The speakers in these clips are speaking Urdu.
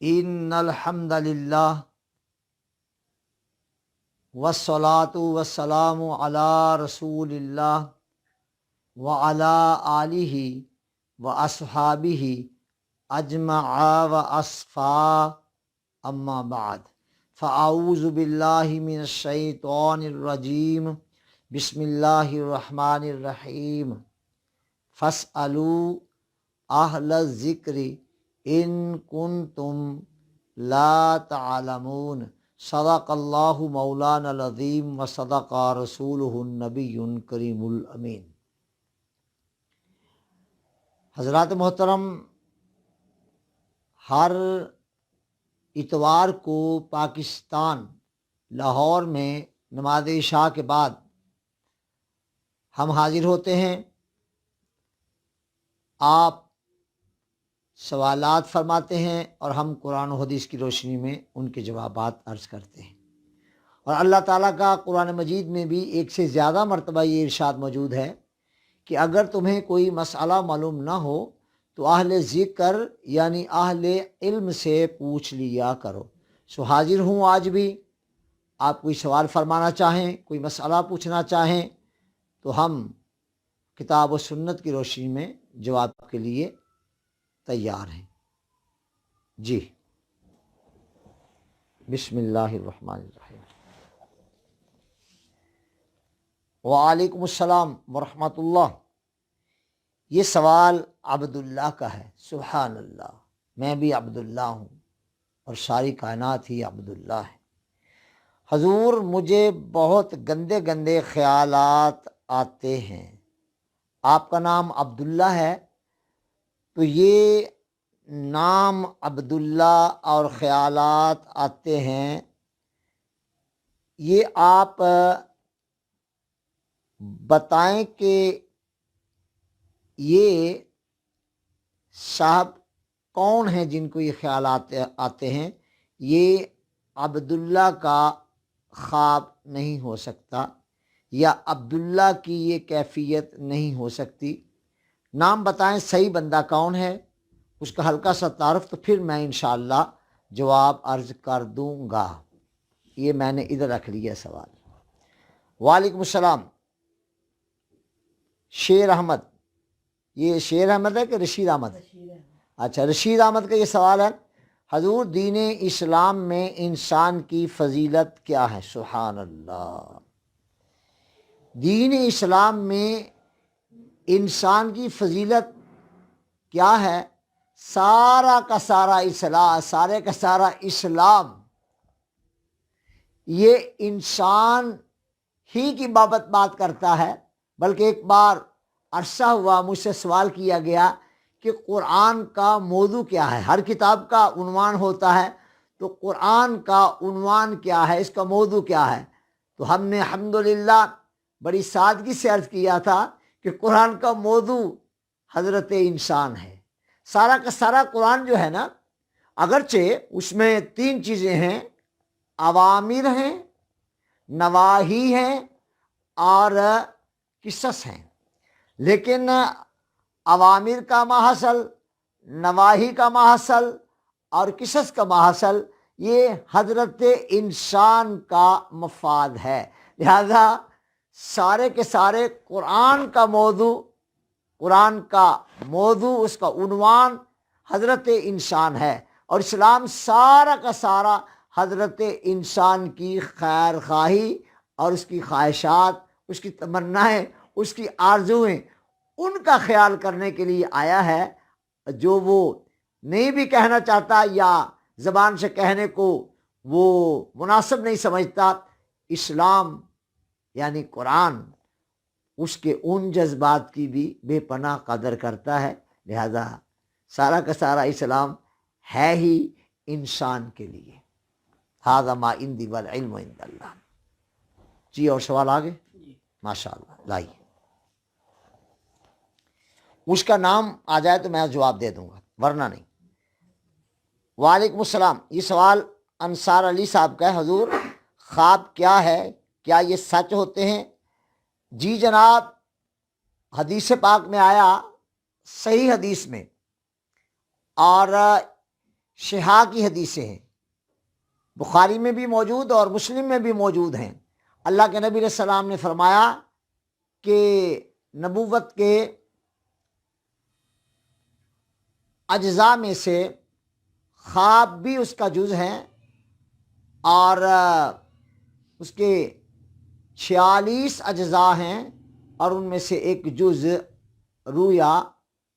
ان الحمد للہ والصلاۃ والسلام علی رسول اللہ وعلی آلہ واصحابہ اجمع واصفا، اما بعد فاعوذ باللہ من الشیطان الرجیم، بسم اللہ الرحمن الرحیم۔ فاسألوا اہل الذکر ان کنتم لا تعلمون، صدق اللہ مولانا العظیم و صدق رسولہ النبی کریم الامین۔ حضرات محترم، ہر اتوار کو پاکستان لاہور میں نماز عشاء کے بعد ہم حاضر ہوتے ہیں۔ آپ سوالات فرماتے ہیں اور ہم قرآن و حدیث کی روشنی میں ان کے جوابات عرض کرتے ہیں، اور اللہ تعالیٰ کا قرآن مجید میں بھی ایک سے زیادہ مرتبہ یہ ارشاد موجود ہے کہ اگر تمہیں کوئی مسئلہ معلوم نہ ہو تو اہل ذکر یعنی اہل علم سے پوچھ لیا کرو۔ سو حاضر ہوں آج بھی، آپ کوئی سوال فرمانا چاہیں، کوئی مسئلہ پوچھنا چاہیں تو ہم کتاب و سنت کی روشنی میں جواب کے لیے تیار ہیں۔ جی، بسم اللہ الرحمن الرحیم۔ وعلیکم السلام ورحمۃ اللہ۔ یہ سوال عبداللہ کا ہے۔ سبحان اللہ، میں بھی عبداللہ ہوں اور ساری کائنات ہی عبداللہ ہے۔ حضور، مجھے بہت گندے گندے خیالات آتے ہیں۔ آپ کا نام عبداللہ ہے تو یہ نام عبداللہ اور خیالات آتے ہیں، یہ آپ بتائیں کہ یہ صاحب کون ہیں جن کو یہ خیالات آتے ہیں؟ یہ عبداللہ کا خواب نہیں ہو سکتا، یا عبداللہ کی یہ کیفیت نہیں ہو سکتی۔ نام بتائیں صحیح بندہ کون ہے، اس کا ہلکا سا تعارف، تو پھر میں انشاءاللہ جواب عرض کر دوں گا۔ یہ میں نے ادھر رکھ لیا سوال۔ وعلیکم السلام۔ شیر احمد، یہ شیر احمد ہے کہ رشید احمد؟ اچھا، رشید احمد کا یہ سوال ہے، حضور دین اسلام میں انسان کی فضیلت کیا ہے؟ سبحان اللہ۔ دین اسلام میں انسان کی فضیلت کیا ہے؟ سارا کا سارا اسلام یہ انسان ہی کی بات کرتا ہے۔ بلکہ ایک بار عرصہ ہوا مجھ سے سوال کیا گیا کہ قرآن کا موضوع کیا ہے؟ ہر کتاب کا عنوان ہوتا ہے، تو قرآن کا عنوان کیا ہے، اس کا موضوع کیا ہے؟ تو ہم نے الحمدللہ بڑی سادگی سے عرض کیا تھا کہ قرآن کا موضوع حضرت انسان ہے۔ سارا کا سارا قرآن جو ہے نا، اگرچہ اس میں 3 چیزیں ہیں، اوامر ہیں، نواہی ہیں اور قصص ہیں، لیکن اوامر کا ماحصل، نواہی کا ماحصل اور قصص کا ماحصل یہ حضرت انسان کا مفاد ہے۔ لہذا سارے کے سارے قرآن کا موضوع اس کا عنوان حضرت انسان ہے، اور اسلام سارا کا سارا حضرت انسان کی خیر خواہی اور اس کی خواہشات، اس کی تمنائیں، اس کی آرزوئیں، ان کا خیال کرنے کے لیے آیا ہے۔ جو وہ نہیں بھی کہنا چاہتا یا زبان سے کہنے کو وہ مناسب نہیں سمجھتا، اسلام یعنی قرآن اس کے ان جذبات کی بھی بے پناہ قدر کرتا ہے۔ لہذا سارا کا سارا اسلام ہے ہی انسان کے لیے۔ ھذا ما عندی والعلم عند اللہ۔ جی، اور سوال آگے؟ ماشاءاللہ، لائیے۔ اس کا نام آ جائے تو میں جواب دے دوں گا، ورنہ نہیں۔ وعلیکم السلام۔ یہ سوال انصار علی صاحب کا ہے، حضور خواب کیا ہے؟ کیا یہ سچ ہوتے ہیں؟ جی جناب، حدیث پاک میں آیا، صحیح حدیث میں، اور شہا کی حدیثیں ہیں، بخاری میں بھی موجود اور مسلم میں بھی موجود ہیں۔ اللہ کے نبی علیہ السلام نے فرمایا کہ نبوت کے اجزاء میں سے خواب بھی اس کا جز ہے، اور اس کے 46 اجزاء ہیں، اور ان میں سے ایک جز رویا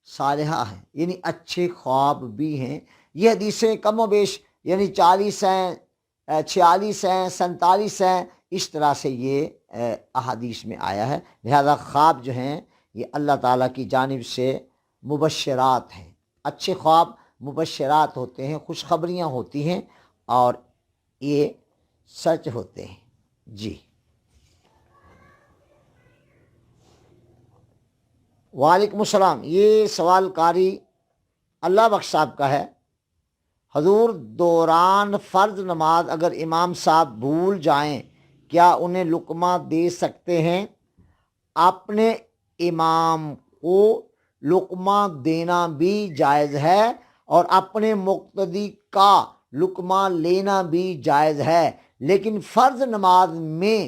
صالحہ ہے، یعنی اچھے خواب بھی ہیں۔ یہ حدیثیں کم و بیش یعنی 40 ہیں، 46 ہیں، 47 ہیں، اس طرح سے یہ احادیث میں آیا ہے۔ لہذا خواب جو ہیں یہ اللہ تعالیٰ کی جانب سے مبشرات ہیں، اچھے خواب مبشرات ہوتے ہیں، خوشخبریاں ہوتی ہیں، اور یہ سچ ہوتے ہیں۔ جی، وعلیکم السلام۔ یہ سوال قاری اللہ بخش صاحب کا ہے۔ حضور، دوران فرض نماز اگر امام صاحب بھول جائیں کیا انہیں لقمہ دے سکتے ہیں؟ اپنے امام کو لقمہ دینا بھی جائز ہے اور اپنے مقتدی کا لقمہ لینا بھی جائز ہے، لیکن فرض نماز میں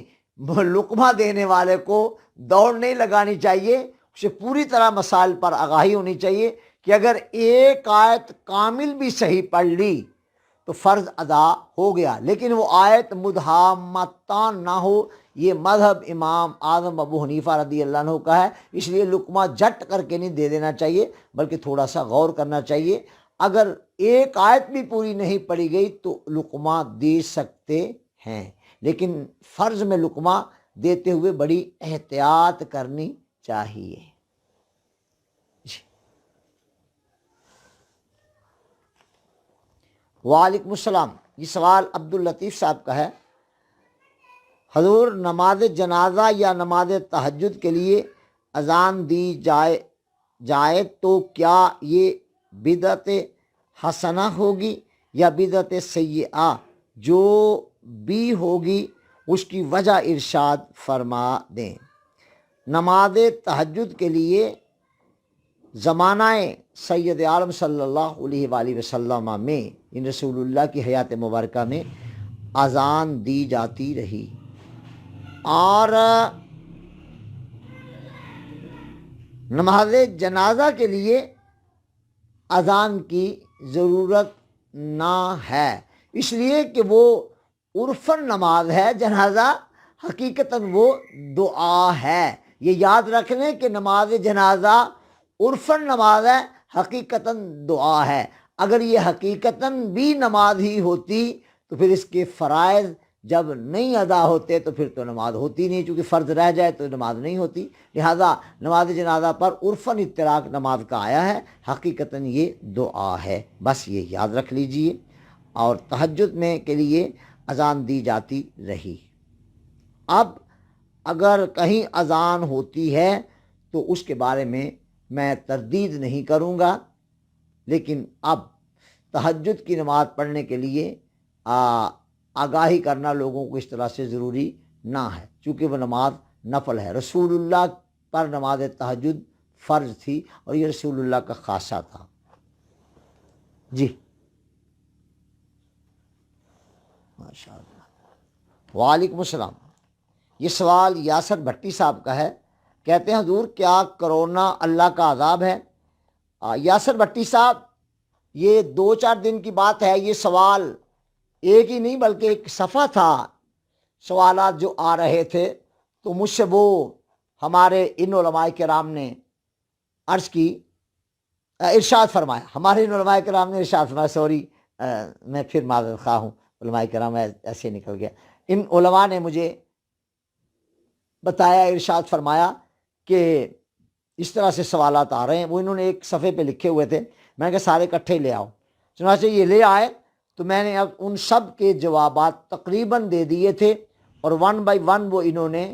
لقمہ دینے والے کو دوڑ نہیں لگانی چاہیے، اسے پوری طرح مسائل پر آگاہی ہونی چاہیے کہ اگر ایک آیت کامل بھی صحیح پڑھ لی تو فرض ادا ہو گیا، لیکن وہ آیت مدھامتان نہ ہو۔ یہ مذہب امام اعظم ابو حنیفہ رضی اللہ عنہ کا ہے، اس لیے لقمہ جٹ کر کے نہیں دے دینا چاہیے، بلکہ تھوڑا سا غور کرنا چاہیے۔ اگر ایک آیت بھی پوری نہیں پڑھی گئی تو لقمہ دے سکتے ہیں، لیکن فرض میں لقمہ دیتے ہوئے بڑی احتیاط کرنی چاہیے۔ وعلیکم السلام۔ یہ سوال عبداللطیف صاحب کا ہے۔ حضور، نماز جنازہ یا نماز تہجد کے لیے اذان دی جائے تو کیا یہ بدعت حسنہ ہوگی یا بدعت سیئہ؟ جو بھی ہوگی اس کی وجہ ارشاد فرما دیں۔ نماز تہجد کے لیے زمانہ سید عالم صلی اللہ علیہ وآلہ وسلم میں ان رسول اللہ کی حیات مبارکہ میں اذان دی جاتی رہی، اور نماز جنازہ کے لیے اذان کی ضرورت نہ ہے، اس لیے کہ وہ عرفاً نماز ہے، جنازہ حقیقتاً وہ دعا ہے۔ یہ یاد رکھ لیں کہ نماز جنازہ عرفاً نماز ہے، حقیقتاً دعا ہے۔ اگر یہ حقیقتاً بھی نماز ہی ہوتی تو پھر اس کے فرائض جب نہیں ادا ہوتے تو پھر تو نماز ہوتی نہیں، چونکہ فرض رہ جائے تو نماز نہیں ہوتی۔ لہذا نماز جنازہ پر عرفاً اطلاق نماز کا آیا ہے، حقیقتاً یہ دعا ہے، بس یہ یاد رکھ لیجئے۔ اور تہجد میں کے لیے اذان دی جاتی رہی۔ اب اگر کہیں اذان ہوتی ہے تو اس کے بارے میں تردید نہیں کروں گا، لیکن اب تہجد کی نماز پڑھنے کے لیے آگاہی کرنا لوگوں کو اس طرح سے ضروری نہ ہے، چونکہ وہ نماز نفل ہے۔ رسول اللہ پر نماز تہجد فرض تھی اور یہ رسول اللہ کا خاصہ تھا۔ جی، ماشاء اللہ۔ وعلیکم السلام۔ یہ سوال یاسر بھٹی صاحب کا ہے، کہتے ہیں حضور کیا کرونا اللہ کا عذاب ہے؟ یاسر بھٹی صاحب، یہ 2-4 دن کی بات ہے، یہ سوال ایک ہی نہیں بلکہ ایک صفحہ تھا سوالات جو آ رہے تھے، تو مجھ سے وہ ہمارے ان علماء کرام نے عرض کی، ارشاد فرمایا، ہمارے ان علماء کرام نے ارشاد فرمایا، سوری میں پھر معذرت خواہ ہوں، علماء کرام ایسے نکل گیا، ان علماء نے مجھے بتایا، ارشاد فرمایا کہ اس طرح سے سوالات آ رہے ہیں۔ وہ انہوں نے ایک صفحے پہ لکھے ہوئے تھے، میں نے کہا سارے اکٹھے لے آؤ، چنانچہ یہ لے آئے تو میں نے اب ان سب کے جوابات تقریباً دے دیے تھے، اور 1 بائی 1 وہ انہوں نے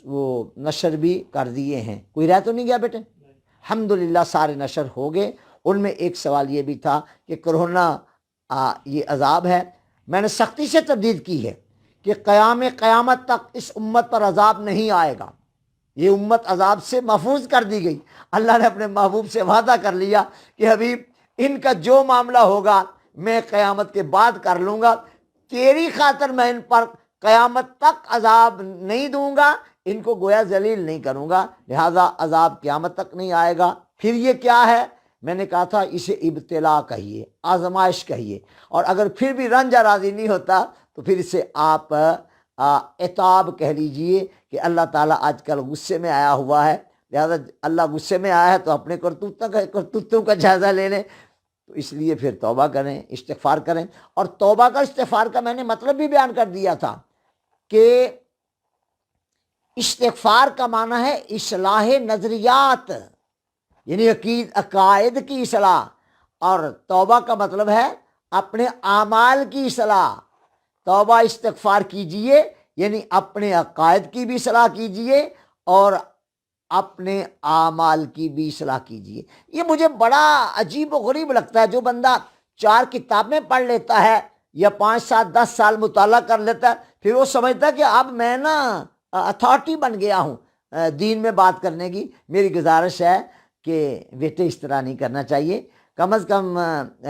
وہ نشر بھی کر دیے ہیں۔ کوئی رہ تو نہیں گیا بیٹے؟ الحمدللہ سارے نشر ہو گئے۔ ان میں ایک سوال یہ بھی تھا کہ کرونا یہ عذاب ہے، میں نے سختی سے تردید کی ہے کہ قیامت تک اس امت پر عذاب نہیں آئے گا، یہ امت عذاب سے محفوظ کر دی گئی۔ اللہ نے اپنے محبوب سے وعدہ کر لیا کہ حبیب ان کا جو معاملہ ہوگا میں قیامت کے بعد کر لوں گا، تیری خاطر میں ان پر قیامت تک عذاب نہیں دوں گا، ان کو گویا ذلیل نہیں کروں گا، لہذا عذاب قیامت تک نہیں آئے گا۔ پھر یہ کیا ہے؟ میں نے کہا تھا اسے ابتلا کہیے، آزمائش کہیے، اور اگر پھر بھی رنج راضی نہیں ہوتا تو پھر اسے آپ عتاب کہہ لیجئے کہ اللہ تعالیٰ آج کل غصے میں آیا ہوا ہے، لہذا اللہ غصے میں آیا ہے تو اپنے کرتوتوں کا جائزہ لے لیں، تو اس لیے پھر توبہ کریں، استغفار کریں۔ اور توبہ کا استغفار کا میں نے مطلب بھی بیان کر دیا تھا کہ استغفار کا معنی ہے اصلاح نظریات، یعنی عقائد کی اصلاح، اور توبہ کا مطلب ہے اپنے اعمال کی اصلاح۔ توبہ استغفار کیجئے یعنی اپنے عقائد کی بھی اصلاح کیجئے اور اپنے اعمال کی بھی اصلاح کیجئے۔ یہ مجھے بڑا عجیب و غریب لگتا ہے، جو بندہ 4 کتابیں پڑھ لیتا ہے یا 5 7 10 سال مطالعہ کر لیتا ہے، پھر وہ سمجھتا ہے کہ اب میں نا اتھارٹی بن گیا ہوں دین میں بات کرنے کی۔ میری گزارش ہے کہ بیٹے اس طرح نہیں کرنا چاہیے، کم از کم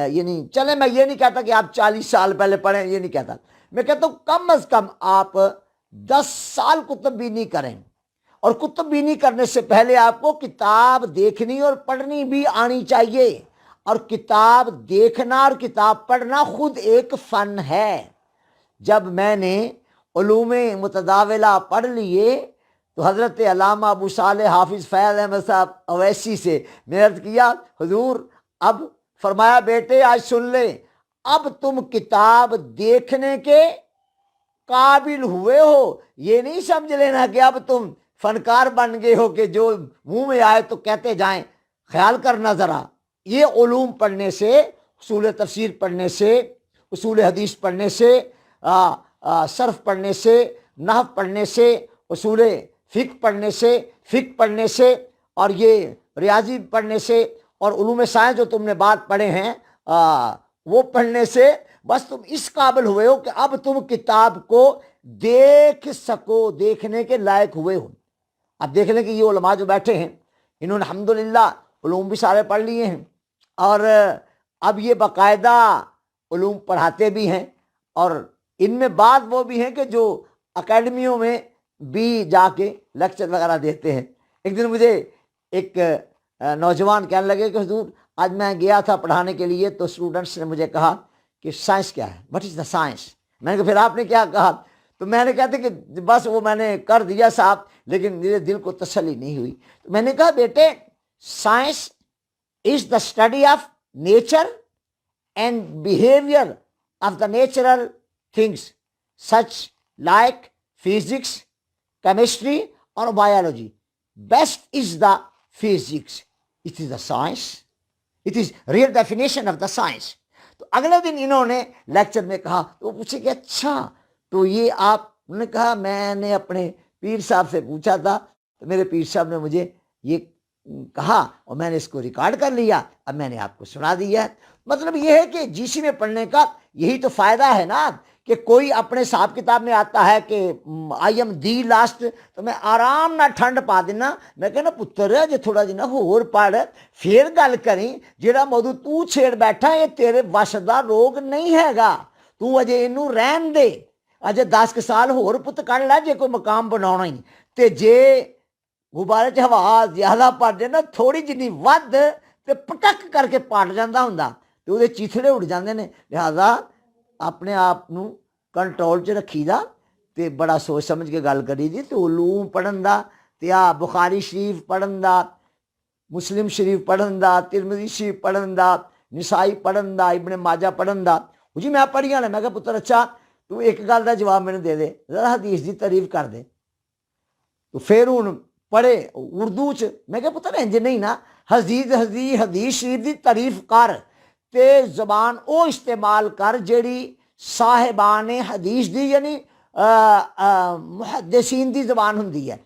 یعنی چلے میں یہ نہیں کہتا کہ آپ 40 سال پہلے پڑھیں، یہ نہیں کہتا، میں کہتا ہوں کم از کم آپ 10 سال کتب بینی کریں، اور کتب بینی کرنے سے پہلے آپ کو کتاب دیکھنی اور پڑھنی بھی آنی چاہیے، اور کتاب دیکھنا اور کتاب پڑھنا خود ایک فن ہے۔ جب میں نے علوم متداولہ پڑھ لیے تو حضرت علامہ ابو صالح حافظ فیض احمد صاحب اویسی سے میں نے عرض کیا حضور، اب فرمایا بیٹے آج سن لے، اب تم کتاب دیکھنے کے قابل ہوئے ہو، یہ نہیں سمجھ لینا کہ اب تم فنکار بن گئے ہو کہ جو منہ میں آئے تو کہتے جائیں۔ خیال کرنا ذرا، یہ علوم پڑھنے سے، اصول تفسیر پڑھنے سے، اصول حدیث پڑھنے سے، صرف پڑھنے سے، نحو پڑھنے سے، اصول فقہ پڑھنے سے، اور یہ ریاضی پڑھنے سے، اور علوم سائنس جو تم نے بات پڑھے ہیں وہ پڑھنے سے بس تم اس قابل ہوئے ہو کہ اب تم کتاب کو دیکھ سکو، دیکھنے کے لائق ہوئے ہو۔ اب دیکھ لیں کہ یہ علماء جو بیٹھے ہیں انہوں نے الحمدللہ علوم بھی سارے پڑھ لیے ہیں، اور اب یہ باقاعدہ علوم پڑھاتے بھی ہیں، اور ان میں بعض وہ بھی ہیں کہ جو اکیڈمیوں میں بھی جا کے لیکچر وغیرہ دیتے ہیں۔ ایک دن مجھے ایک نوجوان کہنے لگے کہ حضور آج میں گیا تھا پڑھانے کے لیے تو اسٹوڈنٹس نے مجھے کہا کہ سائنس کیا ہے، وٹ از دا سائنس؟ میں نے کہا پھر آپ نے کیا کہا؟ تو میں نے کہتے کہ بس وہ میں نے کر دیا صاحب، لیکن میرے دل کو تسلی نہیں ہوئی۔ تو میں نے کہا بیٹے science is the study of nature and behaviour of the natural things such like physics, chemistry اور biology. Best is the physics, it is the science, it is real definition of the science. تو اگلے دن انہوں نے لیکچر میں کہا، تو وہ پوچھے کہ اچھا تو یہ آپ نے کہا؟ میں نے اپنے پیر صاحب سے پوچھا تھا تو میرے پیر صاحب نے مجھے یہ کہا اور میں نے اس کو ریکارڈ کر لیا، اب میں نے آپ کو سنا دیا ہے۔ مطلب یہ ہے کہ جی سی میں پڑھنے کا یہی تو فائدہ ہے نا، کہ کوئی اپنے حساب کتاب میں آتا ہے کہ آئی ایم دی لاسٹ، تو میں آرام نہ ٹھنڈ پا دینا، میں کہنا پتر جی تھوڑا جنا ہور پڑھ پھر گل کریں، جہاں موضوع تو چھیڑ بیٹھا یہ تیرے وش دا روگ نہیں ہے گا، تو اجے اینوں رہن دے، اجے 10 سال ہور پت کر لے جے کوئی مقام بناਉਣਾ ہی، تے جے غبارے چ ہوا زیادہ پڑ جائے نا تھوڑی جنی ود تے پٹک کر کے پٹ جاتا ہوں تو وہ چیتھڑے اڑ جاندے نے۔ لہذا اپنے آپ نو کنٹرول چ رکھی دا تے بڑا سوچ سمجھ کے گل کری دی، تو علوم پڑھن دا تے بخاری شریف پڑھن دا، مسلم شریف پڑھن دا، ترمذی شریف پڑھن دا، نسائی پڑھن دا، ابن ماجہ پڑھن دا۔ جی میں پڑھیاں نے، میں کہا پتر اچھا تو ایک گل دا جواب میں دے دے، ذرا حدیث دی تعریف کر دے۔ تو پھر ہوں پڑھے اردو چ، میں کہا پتر انج نہیں نا، حدیث شریف دی تعریف کر تے زبان او استعمال کر جیڑی صاحبان حدیث دی یعنی محدثین دی زبان ہوندی ہے،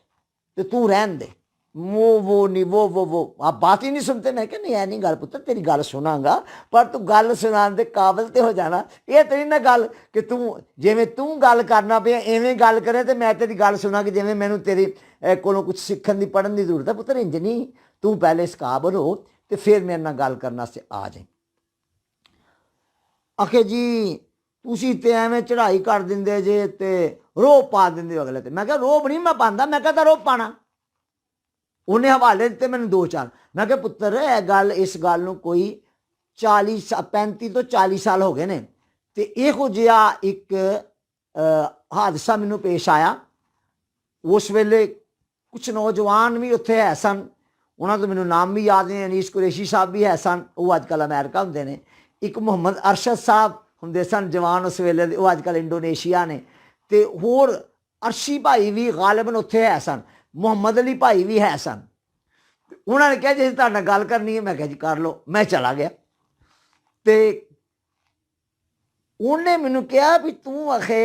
تو رہن دے وہ نہیں وہ آپ بات ہی نہیں سنتے۔ میں کہ نہیں نہیں گل پتر تیری گل سنا گا، پر تو گل سنان دے قابل تے ہو جانا، یہ تو نہیں نہ گل کہ جویں تو گل کرنا پیا ایویں گل کرے تے میں تیری گل سنا کہ جویں مینوں تیری کولوں کچھ سیکھن دی پڑھن دی ضرورت ہے۔ پتر انج نہیں، تو پہلے اس قابل ہو تے پھر میرے نال گل کرنا سے آ جائیں۔ ਆਖੇ ਜੀ ਤੁਸੀਂ ਤੇ ਐਵੇਂ ਚੜ੍ਹਾਈ ਕਰ ਦਿੰਦੇ ਜੇ ਤੇ ਰੋਹ ਪਾ ਦਿੰਦੇ ਹੋ ਅਗਲੇ ਤੇ। ਮੈਂ ਕਿਹਾ ਰੋਹ ਨਹੀਂ ਮੈਂ ਪਾਉਂਦਾ, ਮੈਂ ਕਹਿੰਦਾ ਰੋਹ ਪਾਣਾ। ਉਹਨੇ ਹਵਾਲੇ ਦਿੱਤੇ ਮੈਨੂੰ ਦੋ ਚਾਰ। ਮੈਂ ਕਿਹਾ ਪੁੱਤਰ ਇਹ ਗੱਲ, ਇਸ ਗੱਲ ਨੂੰ ਕੋਈ 35 ਤੋਂ 40 ਸਾਲ ਹੋ ਗਏ ਨੇ, ਤੇ ਇਹੋ ਜਿਹਾ ਇੱਕ ਹਾਦਸਾ ਮੈਨੂੰ ਪੇਸ਼ ਆਇਆ। ਉਸ ਵੇਲੇ ਕੁਛ ਨੌਜਵਾਨ ਵੀ ਉੱਥੇ ਹੈ ਸਨ, ਉਹਨਾਂ ਤੋਂ ਮੈਨੂੰ ਨਾਮ ਵੀ ਯਾਦ ਨਹੀਂ। ਅਨੀਸ ਕੁਰੈਸ਼ੀ ਸਾਹਿਬ ਵੀ ਹੈ ਸਨ, ਉਹ ਅੱਜ ਕੱਲ੍ਹ ਅਮਰੀਕਾ ਹੁੰਦੇ ਨੇ। ਇੱਕ ਮੁਹੰਮਦ ਅਰਸ਼ਦ ਸਾਹਿਬ ਹੁੰਦੇ ਸਨ ਜਵਾਨ ਉਸ ਵੇਲੇ ਦੇ, ਉਹ ਅੱਜ ਕੱਲ੍ਹ ਇੰਡੋਨੇਸ਼ੀਆ ਨੇ। ਤੇ ਹੋਰ ਅਰਸ਼ੀ ਭਾਈ ਵੀ ਗਾਲਿਬਨ ਉੱਥੇ ਹੈ ਸਨ, ਮੁਹੰਮਦ ਅਲੀ ਭਾਈ ਵੀ ਹੈ ਸਨ। ਉਹਨਾਂ ਨੇ ਕਿਹਾ ਜੇ ਤੁਹਾਡੇ ਨਾਲ ਗੱਲ ਕਰਨੀ ਹੈ। ਮੈਂ ਕਿਹਾ ਜੀ ਕਰ ਲਓ। ਮੈਂ ਚਲਾ ਗਿਆ ਤੇ ਉਹਨੇ ਮੈਨੂੰ ਕਿਹਾ ਵੀ ਤੂੰ ਆਖੇ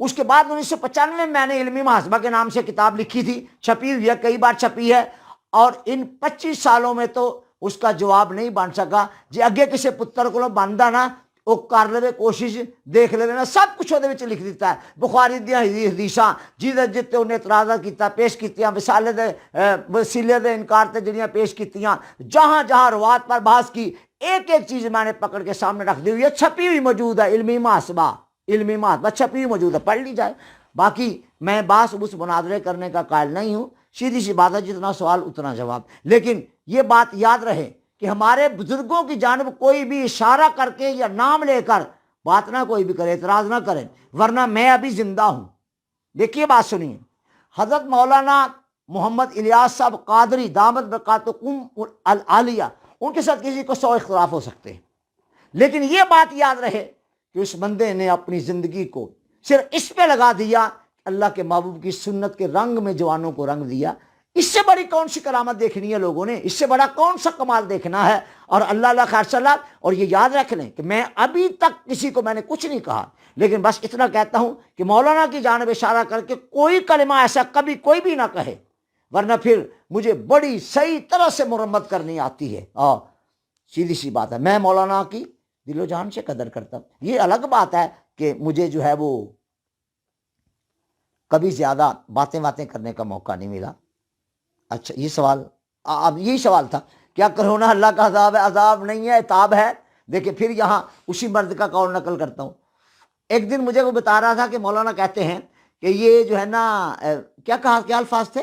اس کے بعد 1995 میں میں نے علمی محاسبہ کے نام سے کتاب لکھی تھی، چھپی ہوئی ہے، کئی بار چھپی ہے، اور ان 25 سالوں میں تو اس کا جواب نہیں بن سکا۔ جی اگے کسی پتر کو بنتا نا وہ کر لے کوشش، دیکھ لے نا، سب کچھ وہ لکھ دیتا ہے۔ بخاری دیاں حدیثاں جہدے جتے انہیں اعتراضات کیتا، پیش کیتیاں، وسیلے دے انکار تے جڑیاں پیش کیتیاں، جہاں جہاں روات پر بحث کی، ایک ایک چیز میں نے پکڑ کے سامنے رکھ دی ہوئی ہے، چھپی ہوئی موجود ہے، علمی محاسبہ چھپی ہوئی موجود ہے، پڑھ لی جائے۔ باقی میں باس اس مناظرے کرنے کا قائل نہیں ہوں، سیدھی سی بات ہے، جتنا سوال اتنا جواب۔ لیکن یہ بات یاد رہے کہ ہمارے بزرگوں کی جانب کوئی بھی اشارہ کر کے یا نام لے کر بات نہ کوئی بھی کرے، اعتراض نہ کرے، ورنہ میں ابھی زندہ ہوں۔ دیکھیے بات سنیے، حضرت مولانا محمد الیاس صاحب قادری دامت برکاتہم العالیہ، ان کے ساتھ کسی کو 100 اختلاف ہو سکتے ہیں، لیکن یہ بات یاد رہے کہ اس بندے نے اپنی زندگی کو صرف اس پہ لگا دیا، اللہ کے محبوب کی سنت کے رنگ میں جوانوں کو رنگ دیا۔ اس سے بڑی کون سی کرامت دیکھنی ہے لوگوں نے؟ اس سے بڑا کون سا کمال دیکھنا ہے؟ اور اللہ خیر صلاح۔ اور یہ یاد رکھ لیں کہ میں ابھی تک کسی کو میں نے کچھ نہیں کہا، لیکن بس اتنا کہتا ہوں کہ مولانا کی جانب اشارہ کر کے کوئی کلمہ ایسا کبھی کوئی بھی نہ کہے، ورنہ پھر مجھے بڑی صحیح طرح سے مرمت کرنی آتی ہے۔ اور سیدھی سی بات ہے، میں مولانا کی دل و جان سے قدر کرتا ہوں۔ یہ الگ بات ہے کہ مجھے جو ہے وہ کبھی زیادہ باتیں کرنے کا موقع نہیں ملا۔ اچھا یہ سوال، اب یہی سوال تھا، کیا کرونا اللہ کا عذاب ہے؟ عذاب نہیں ہے، عتاب ہے۔ دیکھیں پھر یہاں اسی مرد کا قول نقل کرتا ہوں۔ ایک دن مجھے وہ بتا رہا تھا کہ مولانا کہتے ہیں کہ یہ جو ہے نا، کیا کہا، کیا الفاظ تھے،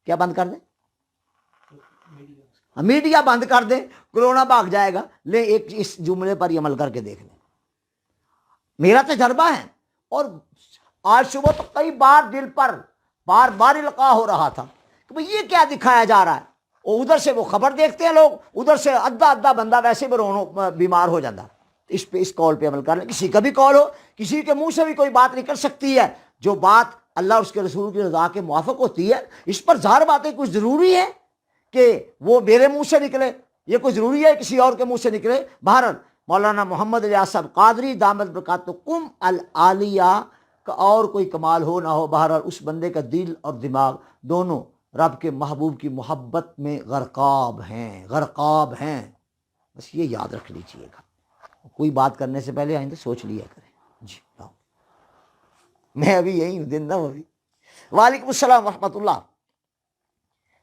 کیا بند کر دیں، میڈیا بند کر دیں، کرونا بھاگ جائے گا۔ لے ایک اس جملے پر یہ عمل کر کے دیکھ لیں، میرا تجربہ ہے، اور آج صبح تو کئی بار دل پر بار بار القاء ہو رہا تھا کہ بھئی یہ کیا دکھایا جا رہا ہے۔ اور ادھر سے وہ خبر دیکھتے ہیں لوگ، ادھر سے ادھا بندہ ویسے بھی بیمار ہو جاتا۔ اس پہ، اس قول پہ عمل کر لیں۔ کسی کا بھی قول ہو، کسی کے منہ سے بھی کوئی بات نکل سکتی ہے، جو بات اللہ اور اس کے رسول کی رضا کے موافق ہوتی ہے، اس پر ظاہر باتیں کچھ ضروری ہے کہ وہ میرے منہ سے نکلے، یہ کوئی ضروری ہے کسی اور کے منہ سے نکلے۔ بہرحال مولانا محمد الیاس صاحب قادری دامت برکاتہم العالیہ کا اور کوئی کمال ہو نہ ہو، بہرحال اس بندے کا دل اور دماغ دونوں رب کے محبوب کی محبت میں غرقاب ہیں۔ بس یہ یاد رکھ لیجیے گا، کوئی بات کرنے سے پہلے آئندہ سوچ لیا کریں۔ جی میں ابھی یہی ہوں، زندہ ہوں ابھی۔ وعلیکم السلام ورحمۃ اللہ۔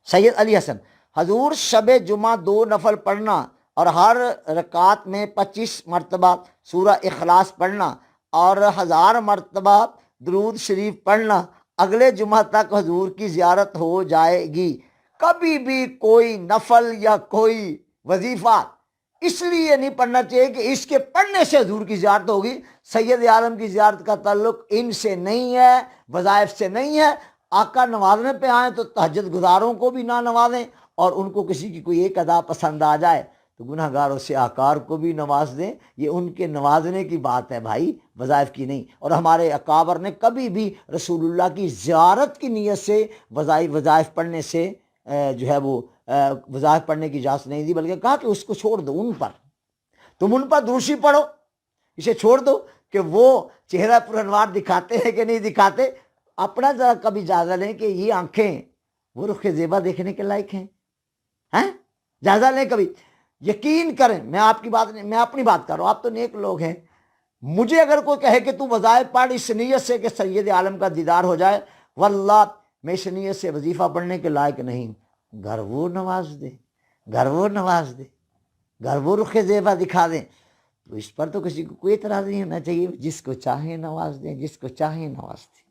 سید علی حسن، حضور شب جمعہ 2 نفل پڑھنا اور ہر رکعت میں 25 مرتبہ سورہ اخلاص پڑھنا اور 1000 مرتبہ درود شریف پڑھنا، اگلے جمعہ تک حضور کی زیارت ہو جائے گی۔ کبھی بھی کوئی نفل یا کوئی وظیفہ اس لیے نہیں پڑھنا چاہیے کہ اس کے پڑھنے سے حضور کی زیارت ہوگی۔ سید عالم کی زیارت کا تعلق ان سے نہیں ہے، وظائف سے نہیں ہے۔ آقا نوازنے پہ آئیں تو تہجد گزاروں کو بھی نہ نوازیں، اور ان کو کسی کی کوئی ایک ادا پسند آ جائے تو گناہ گاروں سے آکار کو بھی نواز دیں۔ یہ ان کے نوازنے کی بات ہے بھائی، وظائف کی نہیں۔ اور ہمارے اکابر نے کبھی بھی رسول اللہ کی زیارت کی نیت سے وظائف پڑھنے سے جو ہے وہ وظائف پڑھنے کی اجازت نہیں دی، بلکہ کہا کہ اس کو چھوڑ دو، ان پر تم ان پر درشی پڑھو، اسے چھوڑ دو کہ وہ چہرہ پر انوار دکھاتے ہیں کہ نہیں دکھاتے۔ اپنا ذرا کبھی جائزہ لیں کہ یہ آنکھیں وہ رخ زیبا دیکھنے کے لائق ہیں، جائزہ لیں کبھی، یقین کریں۔ میں آپ کی بات نہیں، میں اپنی بات کر رہا ہوں، آپ تو نیک لوگ ہیں۔ مجھے اگر کوئی کہے کہ تو وظائف پڑھ اس نیت سے کہ سید عالم کا دیدار ہو جائے، واللہ میں اس نیت سے وظیفہ پڑھنے کے لائق نہیں۔ گھر وہ نواز دے، گھر وہ رخ زیبا دکھا دیں، تو اس پر تو کسی کو کوئی اعتراض نہیں ہونا چاہیے۔ جس کو چاہیں نواز دیں، جس کو چاہیں نواز دیں۔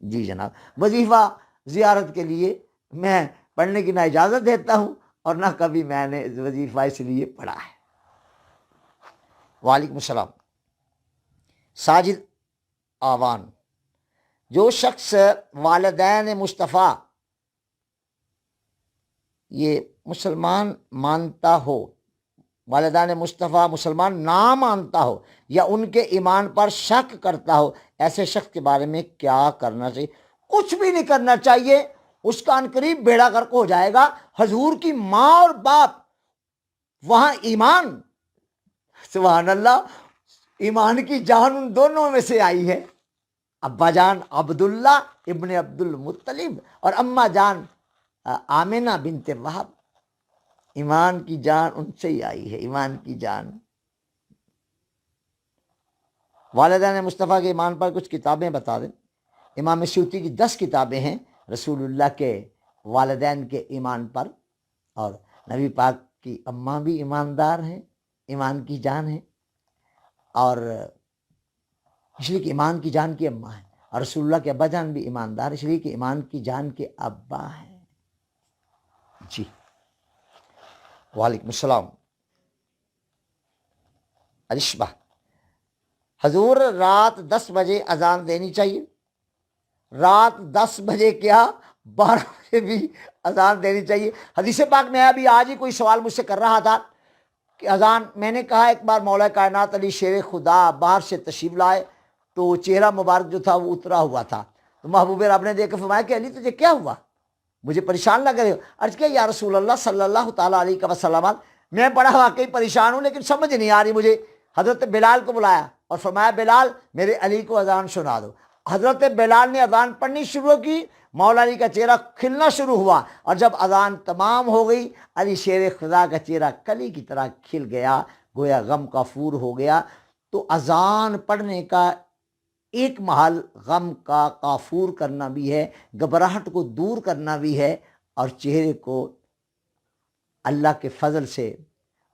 جی جناب، وظیفہ زیارت کے لیے میں پڑھنے کی نہ اجازت دیتا ہوں اور نہ کبھی میں نے وظیفہ اس لیے پڑھا ہے۔ وعلیکم السلام۔ ساجد آوان، جو شخص والدین مصطفیٰ یہ مسلمان مانتا ہو، والدین مصطفیٰ مسلمان نہ مانتا ہو یا ان کے ایمان پر شک کرتا ہو، ایسے شخص کے بارے میں کیا کرنا چاہیے؟ کچھ بھی نہیں کرنا چاہیے، اس کا عنقریب بیڑا غرق ہو جائے گا۔ حضور کی ماں اور باپ وہاں ایمان، سبحان اللہ، ایمان کی جان ان دونوں میں سے آئی ہے۔ ابا جان عبداللہ ابن عبد المطلب اور اماں جان آمنہ بنت وہب، ایمان کی جان ان سے ہی آئی ہے، ایمان کی جان۔ والدین مصطفیٰ کے ایمان پر کچھ کتابیں بتا دیں۔ امام سیوطی کی 10 کتابیں ہیں رسول اللہ کے والدین کے ایمان پر، اور نبی پاک کی اماں بھی ایماندار ہیں، ایمان کی جان ہیں، اور اس لیے کہ ایمان کی جان کی اماں ہیں، اور رسول اللہ کے ابا جان بھی ایماندار، اس لیے کہ ایمان کی جان کے ابا ہیں۔ جی وعلیکم السلام۔ الشبہ، حضور رات 10 بجے اذان دینی چاہیے؟ رات 10 بجے کیا 12 بجے بھی اذان دینی چاہیے۔ حدیث پاک میں ابھی آج ہی کوئی سوال مجھ سے کر رہا تھا کہ اذان، میں نے کہا ایک بار مولا کائنات علی شیر خدا باہر سے تشریف لائے تو چہرہ مبارک جو تھا وہ اترا ہوا تھا، تو محبوب رب نے دیکھ کر فرمایا کہ علی تجھے کیا ہوا، مجھے پریشان لگ رہے ہو؟ عرض کیا یا رسول اللہ صلی اللہ تعالیٰ علیہ وسلم، میں بڑا واقعی پریشان ہوں لیکن سمجھ نہیں آ رہی مجھے۔ حضرت بلال کو بلایا اور فرمایا بلال میرے علی کو اذان سنا دو۔ حضرت بلال نے اذان پڑھنی شروع کی، مولا علی کا چہرہ کھلنا شروع ہوا، اور جب اذان تمام ہو گئی علی شیر خدا کا چہرہ کلی کی طرح کھل گیا، گویا غم کا فور ہو گیا۔ تو اذان پڑھنے کا ایک محل غم کا کافور کرنا بھی ہے، گھبراہٹ کو دور کرنا بھی ہے، اور چہرے کو اللہ کے فضل سے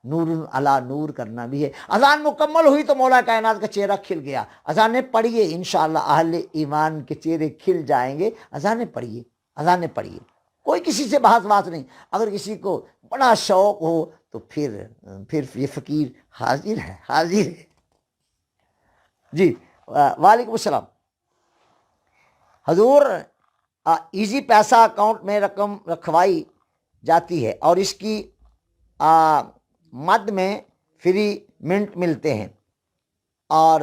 نور علی نور کرنا بھی ہے۔ اذان مکمل ہوئی تو مولا کائنات کا چہرہ کھل گیا۔ اذانیں پڑھیے، انشاءاللہ اہل ایمان کے چہرے کھل جائیں گے۔ اذانیں پڑھیے، اذانیں پڑھیے، کوئی کسی سے بحث بات نہیں۔ اگر کسی کو بڑا شوق ہو تو پھر یہ فقیر حاضر ہے، حاضر ہے۔ جی وعلیکم السلام۔ حضور ایزی پیسہ اکاؤنٹ میں رقم رکھوائی جاتی ہے اور اس کی مد میں فری منٹ ملتے ہیں، اور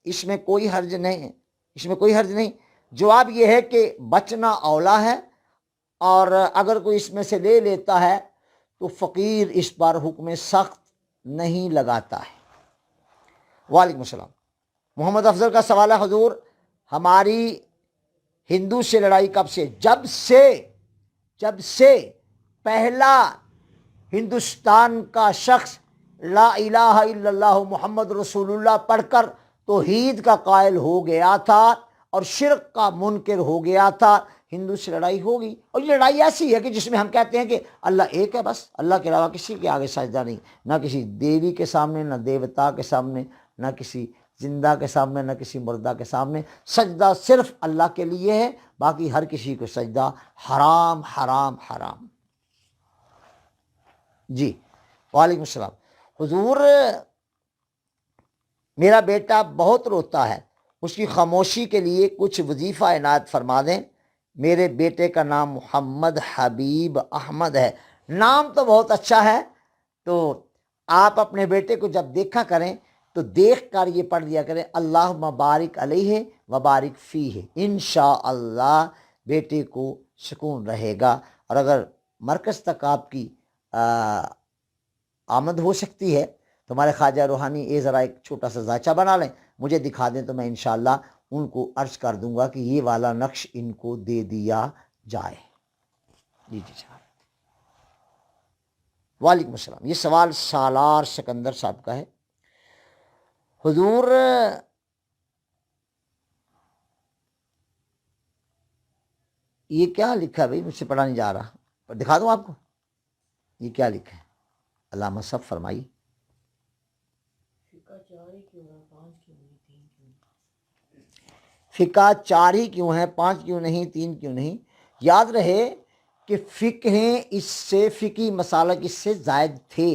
اس میں کوئی حرج نہیں، اس میں کوئی حرج نہیں۔ جواب یہ ہے کہ بچنا اولا ہے، اور اگر کوئی اس میں سے لے لیتا ہے تو فقیر اس پر حکم سخت نہیں لگاتا ہے۔ وعلیکم السلام۔ محمد افضل کا سوال ہے حضور ہماری ہندو سے لڑائی کب سے؟ جب سے پہلا ہندوستان کا شخص لا الہ الا اللہ محمد رسول اللہ پڑھ کر توحید کا قائل ہو گیا تھا اور شرک کا منکر ہو گیا تھا، ہندو سے لڑائی ہوگی۔ اور یہ لڑائی ایسی ہے کہ جس میں ہم کہتے ہیں کہ اللہ ایک ہے، بس اللہ کے علاوہ کسی کے آگے سجدہ نہیں، نہ کسی دیوی کے سامنے، نہ دیوتا کے سامنے، نہ کسی زندہ کے سامنے، نہ کسی مردہ کے سامنے۔ سجدہ صرف اللہ کے لیے ہے، باقی ہر کسی کو سجدہ حرام حرام حرام۔ جی وعلیکم السلام۔ حضور میرا بیٹا بہت روتا ہے، اس کی خاموشی کے لیے کچھ وظیفہ عنایت فرما دیں۔ میرے بیٹے کا نام محمد حبیب احمد ہے۔ نام تو بہت اچھا ہے، تو آپ اپنے بیٹے کو جب دیکھا کریں تو دیکھ کر یہ پڑھ دیا کریں اللہم بارک علیہ وبارک فیہ، انشاءاللہ بیٹے کو سکون رہے گا۔ اور اگر مرکز تک آپ کی آمد ہو سکتی ہے تو ہمارے خواجہ روحانی ذرا ایک چھوٹا سا ذائچہ بنا لیں، مجھے دکھا دیں تو میں انشاءاللہ ان کو عرض کر دوں گا کہ یہ والا نقش ان کو دے دیا جائے۔ جی صاحب وعلیکم السلام۔ یہ سوال سالار سکندر صاحب کا ہے۔ حضور یہ کیا لکھا ہے بھائی، مجھ سے پڑھا نہیں جا رہا، دکھا دوں آپ کو یہ کیا لکھا ہے؟ علامہ صاحب فرمائی۔ فقہ 4 ہی کیوں ہیں، 5 کیوں نہیں، 3 کیوں نہیں؟ یاد رہے کہ فقہیں اس سے، فقہی مسالک اس سے زائد تھے۔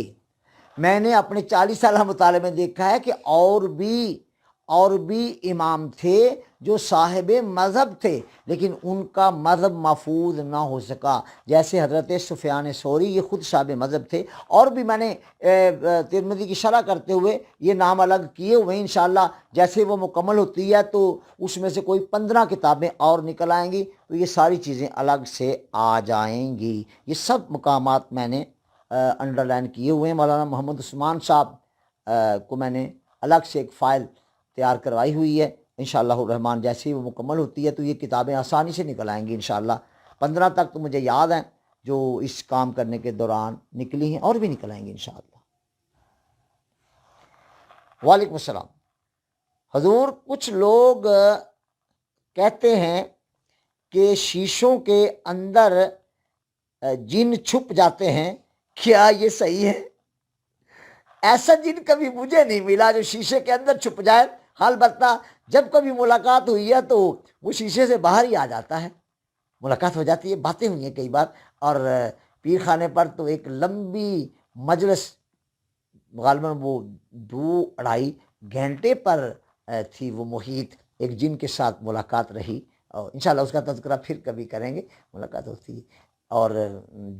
میں نے اپنے 40 سالہ مطالعے میں دیکھا ہے کہ اور بھی امام تھے جو صاحب مذہب تھے لیکن ان کا مذہب محفوظ نہ ہو سکا، جیسے حضرت سفیان ثوری، یہ خود صاحب مذہب تھے۔ اور بھی میں نے ترمذی کی شرح کرتے ہوئے یہ نام الگ کیے ہوئے ہیں، انشاءاللہ جیسے وہ مکمل ہوتی ہے تو اس میں سے کوئی 15 کتابیں اور نکل آئیں گی، تو یہ ساری چیزیں الگ سے آ جائیں گی۔ یہ سب مقامات میں نے انڈر لائن کیے ہوئے ہیں۔ مولانا محمد عثمان صاحب کو میں نے الگ سے ایک فائل تیار کروائی ہوئی ہے، انشاءاللہ الرحمن جیسے ہی وہ مکمل ہوتی ہے تو یہ کتابیں آسانی سے نکل آئیں گی انشاءاللہ. 15 تک تو مجھے یاد ہیں جو اس کام کرنے کے دوران نکلی ہیں، اور بھی نکل آئیں گی انشاءاللہ. وعلیکم السلام. حضور کچھ لوگ کہتے ہیں کہ شیشوں کے اندر جن چھپ جاتے ہیں، کیا یہ صحیح ہے؟ ایسا جن کبھی مجھے نہیں ملا جو شیشے کے اندر چھپ جائے. البتہ جب کبھی ملاقات ہوئی ہے تو وہ شیشے سے باہر ہی آ جاتا ہے، ملاقات ہو جاتی ہے، باتیں ہوئی ہیں کئی بار. اور پیر خانے پر تو ایک لمبی مجلس، غالباً وہ 2-2.5 گھنٹے پر تھی وہ محیط، ایک جن کے ساتھ ملاقات رہی. اور انشاءاللہ اس کا تذکرہ پھر کبھی کریں گے، ملاقات ہوتی ہے. اور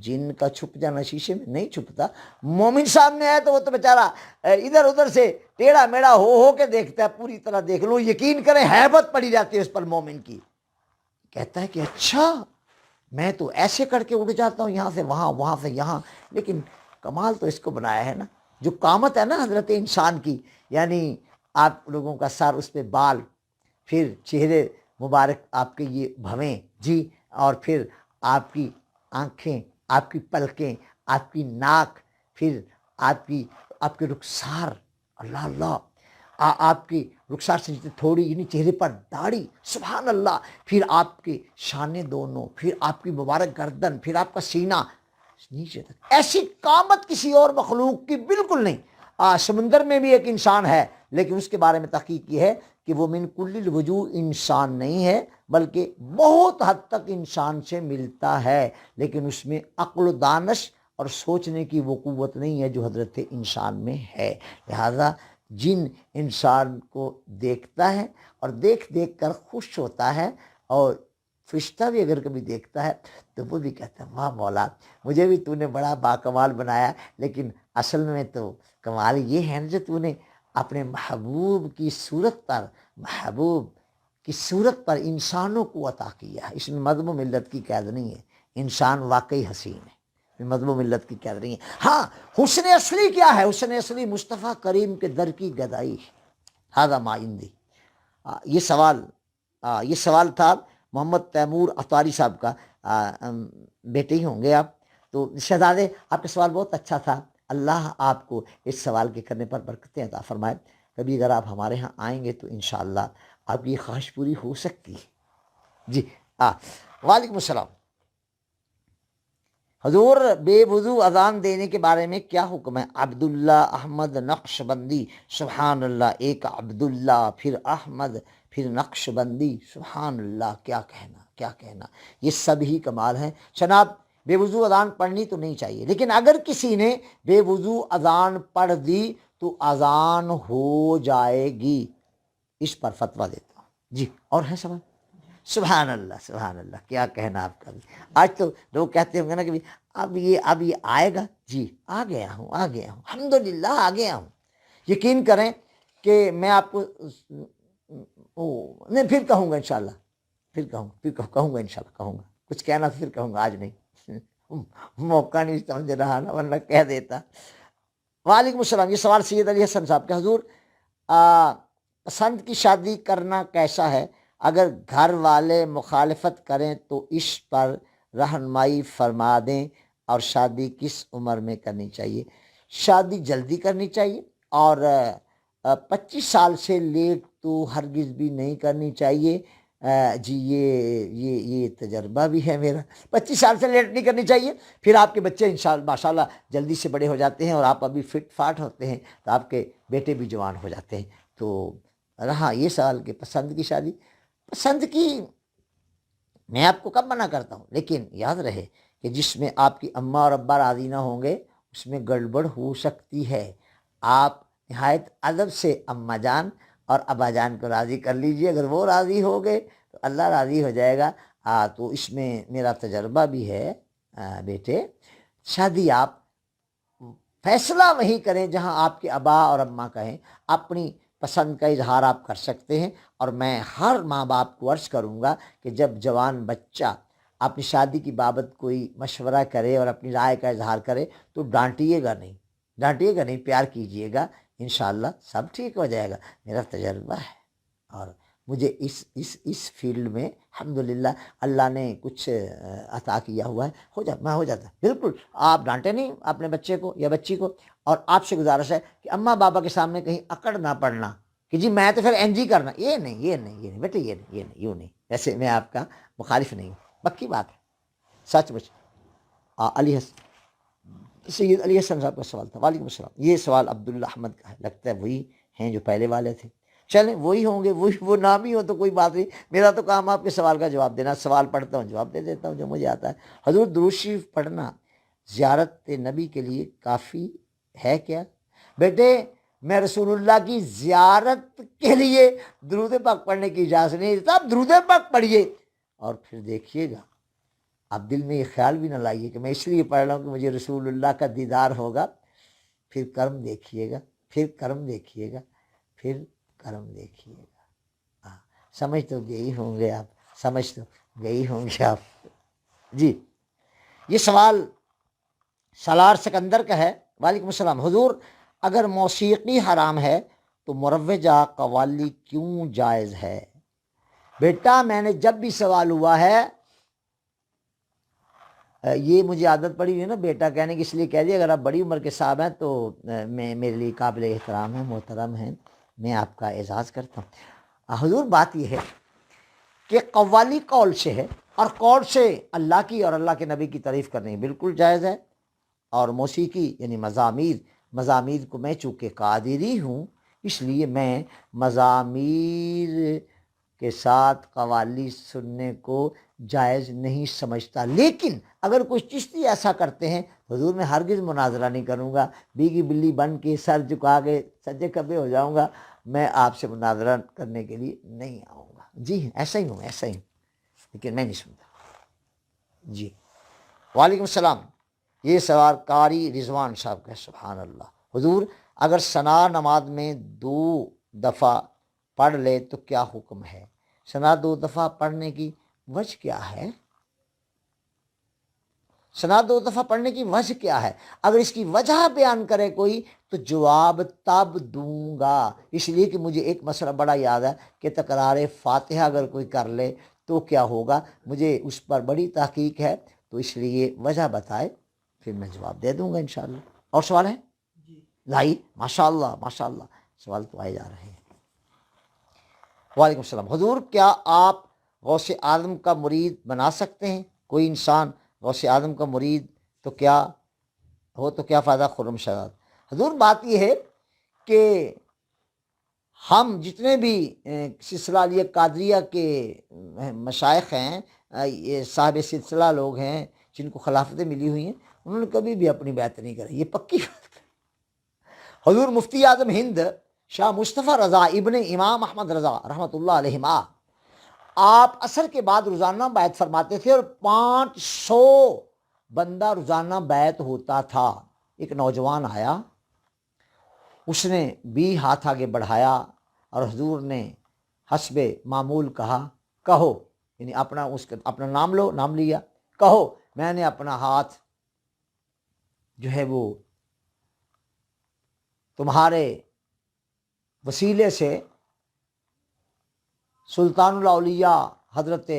جن کا چھپ جانا شیشے میں نہیں چھپتا. مومن سامنے آئے تو وہ تو بیچارہ ادھر ادھر سے ٹیڑھا میڑھا ہو کے دیکھتا ہے، پوری طرح دیکھ لو، یقین کریں ہیبت پڑی جاتی ہے اس پر مومن کی. کہتا ہے کہ اچھا میں تو ایسے کر کے اڑ جاتا ہوں، یہاں سے وہاں، وہاں سے یہاں. لیکن کمال تو اس کو بنایا ہے نا، جو قامت ہے نا حضرت انسان کی، یعنی آپ لوگوں کا سر، اس پہ بال، پھر چہرے مبارک آپ کے یہ بھویں جی، اور پھر آپ کی آنکھیں، آپ کی پلکیں، آپ کی ناک، پھر آپ کے رخسار، اللہ اللہ، آپ کی رخسار سے تھوڑی یعنی چہرے پر داڑھی، سبحان اللہ، پھر آپ کے شانے دونوں، پھر آپ کی مبارک گردن، پھر آپ کا سینہ نیچے تک. ایسی قامت کسی اور مخلوق کی بالکل نہیں. سمندر میں بھی ایک انسان ہے، لیکن اس کے بارے میں تحقیق یہ ہے کہ وہ من کل الوجوہ انسان نہیں ہے، بلکہ بہت حد تک انسان سے ملتا ہے، لیکن اس میں عقل و دانش اور سوچنے کی وہ قوت نہیں ہے جو حضرت انسان میں ہے. لہذا جن انسان کو دیکھتا ہے اور دیکھ کر خوش ہوتا ہے، اور فرشتہ بھی اگر کبھی دیکھتا ہے تو وہ بھی کہتا ہے واہ مولا، مجھے بھی تو نے بڑا باکمال بنایا. لیکن اصل میں تو کمال یہ ہے جو تو نے اپنے محبوب کی صورت پر انسانوں کو عطا کیا ہے. اس میں مذہب و ملت کی قید نہیں ہے، انسان واقعی حسین ہے، مذہب و ملت کی قید نہیں ہے. ہاں حسن اصلی کیا ہے؟ حسن اصلی مصطفیٰ کریم کے در کی گدائی ہے. ھذا ما عندی. یہ سوال تھا محمد تیمور اتاری صاحب کا، بیٹے ہی ہوں گے آپ. تو شہزادے آپ کا سوال بہت اچھا تھا، اللہ آپ کو اس سوال کے کرنے پر برکتیں عطا فرمائے. کبھی اگر آپ ہمارے ہاں آئیں گے تو انشاءاللہ آپ کی یہ خواہش پوری ہو سکتی ہے. جی وعلیکم السلام. حضور بے وضو اذان دینے کے بارے میں کیا حکم ہے؟ عبداللہ احمد نقش بندی، سبحان اللہ. ایک عبداللہ، پھر احمد، پھر نقش بندی، سبحان اللہ. کیا کہنا، یہ سب ہی کمال ہیں. جناب بے وضو اذان پڑھنی تو نہیں چاہیے، لیکن اگر کسی نے بے وضو اذان پڑھ دی تو اذان ہو جائے گی. اس پر فتویٰ دیتا ہوں. جی اور ہے سوال؟ سبحان اللہ، سبحان اللہ. کیا کہنا آپ کا بھی. آج تو لوگ کہتے ہوں گے نا کہ اب یہ آئے گا. جی آ گیا ہوں الحمدللہ آ گیا ہوں. یقین کریں کہ میں آپ کو نہیں پھر کہوں گا انشاءاللہ، پھر کہوں گا انشاءاللہ، کہوں گا کچھ کہنا پھر کہوں گا، آج نہیں. موقع نہیں سمجھ رہا نا، ورنہ کہہ دیتا. وعلیکم السلام. یہ سوال سید علی حسن صاحب کے. حضور پسند کی شادی کرنا کیسا ہے؟ اگر گھر والے مخالفت کریں تو اس پر رہنمائی فرما دیں. اور شادی کس عمر میں کرنی چاہیے؟ شادی جلدی کرنی چاہیے، اور 25 سال سے لیٹ تو ہرگز بھی نہیں کرنی چاہیے. جی یہ تجربہ بھی ہے میرا. 25 سال سے لیٹ نہیں کرنی چاہیے. پھر آپ کے بچے انشاءاللہ ماشاءاللہ جلدی سے بڑے ہو جاتے ہیں، اور آپ ابھی فٹ فاٹ ہوتے ہیں تو آپ کے بیٹے بھی جوان ہو جاتے ہیں. تو رہا یہ سوال کہ پسند کی شادی، پسند کی میں آپ کو کب منع کرتا ہوں، لیکن یاد رہے کہ جس میں آپ کی اماں اور ابا راضی نہ ہوں گے اس میں گڑبڑ ہو سکتی ہے. آپ نہایت ادب سے اماں جان اور ابا جان کو راضی کر لیجئے. اگر وہ راضی ہو گئے تو اللہ راضی ہو جائے گا. تو اس میں میرا تجربہ بھی ہے. بیٹے شادی آپ فیصلہ وہیں کریں جہاں آپ کے ابا اور اماں کہیں. اپنی پسند کا اظہار آپ کر سکتے ہیں، اور میں ہر ماں باپ کو عرض کروں گا کہ جب جوان بچہ اپنی شادی کی بابت کوئی مشورہ کرے اور اپنی رائے کا اظہار کرے تو ڈانٹیے گا نہیں، پیار کیجیے گا. انشاءاللہ سب ٹھیک ہو جائے گا. میرا تجربہ ہے اور مجھے اس فیلڈ میں الحمدللہ اللہ نے کچھ عطا کیا ہوا ہے، میں ہو جاتا بالکل۔ آپ ڈانٹے نہیں اپنے بچے کو یا بچی کو، اور آپ سے گزارش ہے کہ اماں بابا کے سامنے کہیں اکڑ نہ پڑنا کہ جی میں تو پھر این جی کرنا، یہ نہیں بیٹے، یہ نہیں یوں نہیں، ویسے میں آپ کا مخالف نہیں ہوں، پکی بات ہے، سچ مچ۔ علی سید علی حسن صاحب کا سوال تھا۔ وعلیکم السلام۔ یہ سوال عبداللہ احمد کا ہے، لگتا ہے وہی ہیں جو پہلے والے تھے، چلیں وہی ہوں گے، وہی وہ نام ہی ہو تو کوئی بات نہیں، میرا تو کام آپ کے سوال کا جواب دینا، سوال پڑھتا ہوں جواب دے دیتا ہوں جو مجھے آتا ہے۔ حضور درود شریف پڑھنا زیارت نبی کے لیے کافی ہے کیا؟ بیٹے میں رسول اللہ کی زیارت کے لیے درود پاک پڑھنے کی اجازت نہیں دیتا، آپ درود پاک پڑھیے اور پھر دیکھیے گا، آپ دل میں یہ خیال بھی نہ لائیے کہ میں اس لیے پڑھ رہا ہوں کہ مجھے رسول اللہ کا دیدار ہوگا، پھر کرم دیکھیے گا، پھر کرم دیکھیے گا، پھر کرم دیکھیے گا۔ سمجھ تو گئی ہوں گے آپ، سمجھ تو گئی ہوں گے آپ۔ جی یہ سوال سالار سکندر کا ہے۔ وعلیکم السلام۔ حضور اگر موسیقی حرام ہے تو مروجہ قوالی کیوں جائز ہے؟ بیٹا میں نے جب بھی سوال ہوا ہے، یہ مجھے عادت پڑی ہوئی ہے نا بیٹا کہنے کی، اس لیے کہہ دیا اگر آپ بڑی عمر کے صاحب ہیں تو میں میرے لیے قابل احترام ہیں، محترم ہیں، میں آپ کا اعزاز کرتا ہوں۔ حضور بات یہ ہے کہ قوالی قول سے ہے، اور قول سے اللہ کی اور اللہ کے نبی کی تعریف کرنی بالکل جائز ہے، اور موسیقی یعنی مزامیر کو میں چونکہ قادری ہوں اس لیے میں مزامیر کے ساتھ قوالی سننے کو جائز نہیں سمجھتا، لیکن اگر کچھ چشتی ایسا کرتے ہیں حضور میں ہرگز مناظرہ نہیں کروں گا، بیگی بلی بن کے سر جھکا کے سجے کبے ہو جاؤں گا، میں آپ سے مناظرہ کرنے کے لیے نہیں آؤں گا۔ جی ایسا ہی ہوں لیکن میں نہیں سنتا۔ جی وعلیکم السلام۔ یہ سوال قاری رضوان صاحب کا ہے۔ سبحان اللہ۔ حضور اگر ثنا نماز میں 2 دفعہ پڑھ لے تو کیا حکم ہے؟ ثنا 2 دفعہ پڑھنے کی وجہ کیا ہے؟ ثنا 2 دفعہ پڑھنے کی وجہ کیا ہے؟ اگر اس کی وجہ بیان کرے کوئی تو جواب تب دوں گا، اس لیے کہ مجھے ایک مسئلہ بڑا یاد ہے کہ تکرار فاتحہ اگر کوئی کر لے تو کیا ہوگا، مجھے اس پر بڑی تحقیق ہے، تو اس لیے وجہ بتائے پھر میں جواب دے دوں گا انشاءاللہ۔ اور سوال ہے؟ لائی ماشاءاللہ سوال تو آئے جا رہے ہیں۔ وعلیکم السلام۔ حضور کیا آپ غوث اعظم کا مرید بنا سکتے ہیں؟ کوئی انسان غوث اعظم کا مرید تو کیا فائدہ؟ خرم شاد۔ حضور بات یہ ہے کہ ہم جتنے بھی سلسلہ علیہ قادریہ کے مشائخ ہیں، یہ صاحب سلسلہ لوگ ہیں جن کو خلافتیں ملی ہوئی ہیں، انہوں نے کبھی بھی اپنی بیعت نہیں کری، یہ پکی بات ہے۔ حضور مفتی اعظم ہند شاہ مصطفیٰ رضا ابن امام احمد رضا رحمۃ اللہ علیہما، آپ عصر کے بعد روزانہ بیعت فرماتے تھے، اور 500 بندہ روزانہ بیعت ہوتا تھا۔ ایک نوجوان آیا، اس نے بھی ہاتھ آگے بڑھایا اور حضور نے حسب معمول کہو، یعنی اپنا نام لو، نام لیا، کہو میں نے اپنا ہاتھ جو ہے وہ تمہارے وسیلے سے سلطان الاولیاء حضرت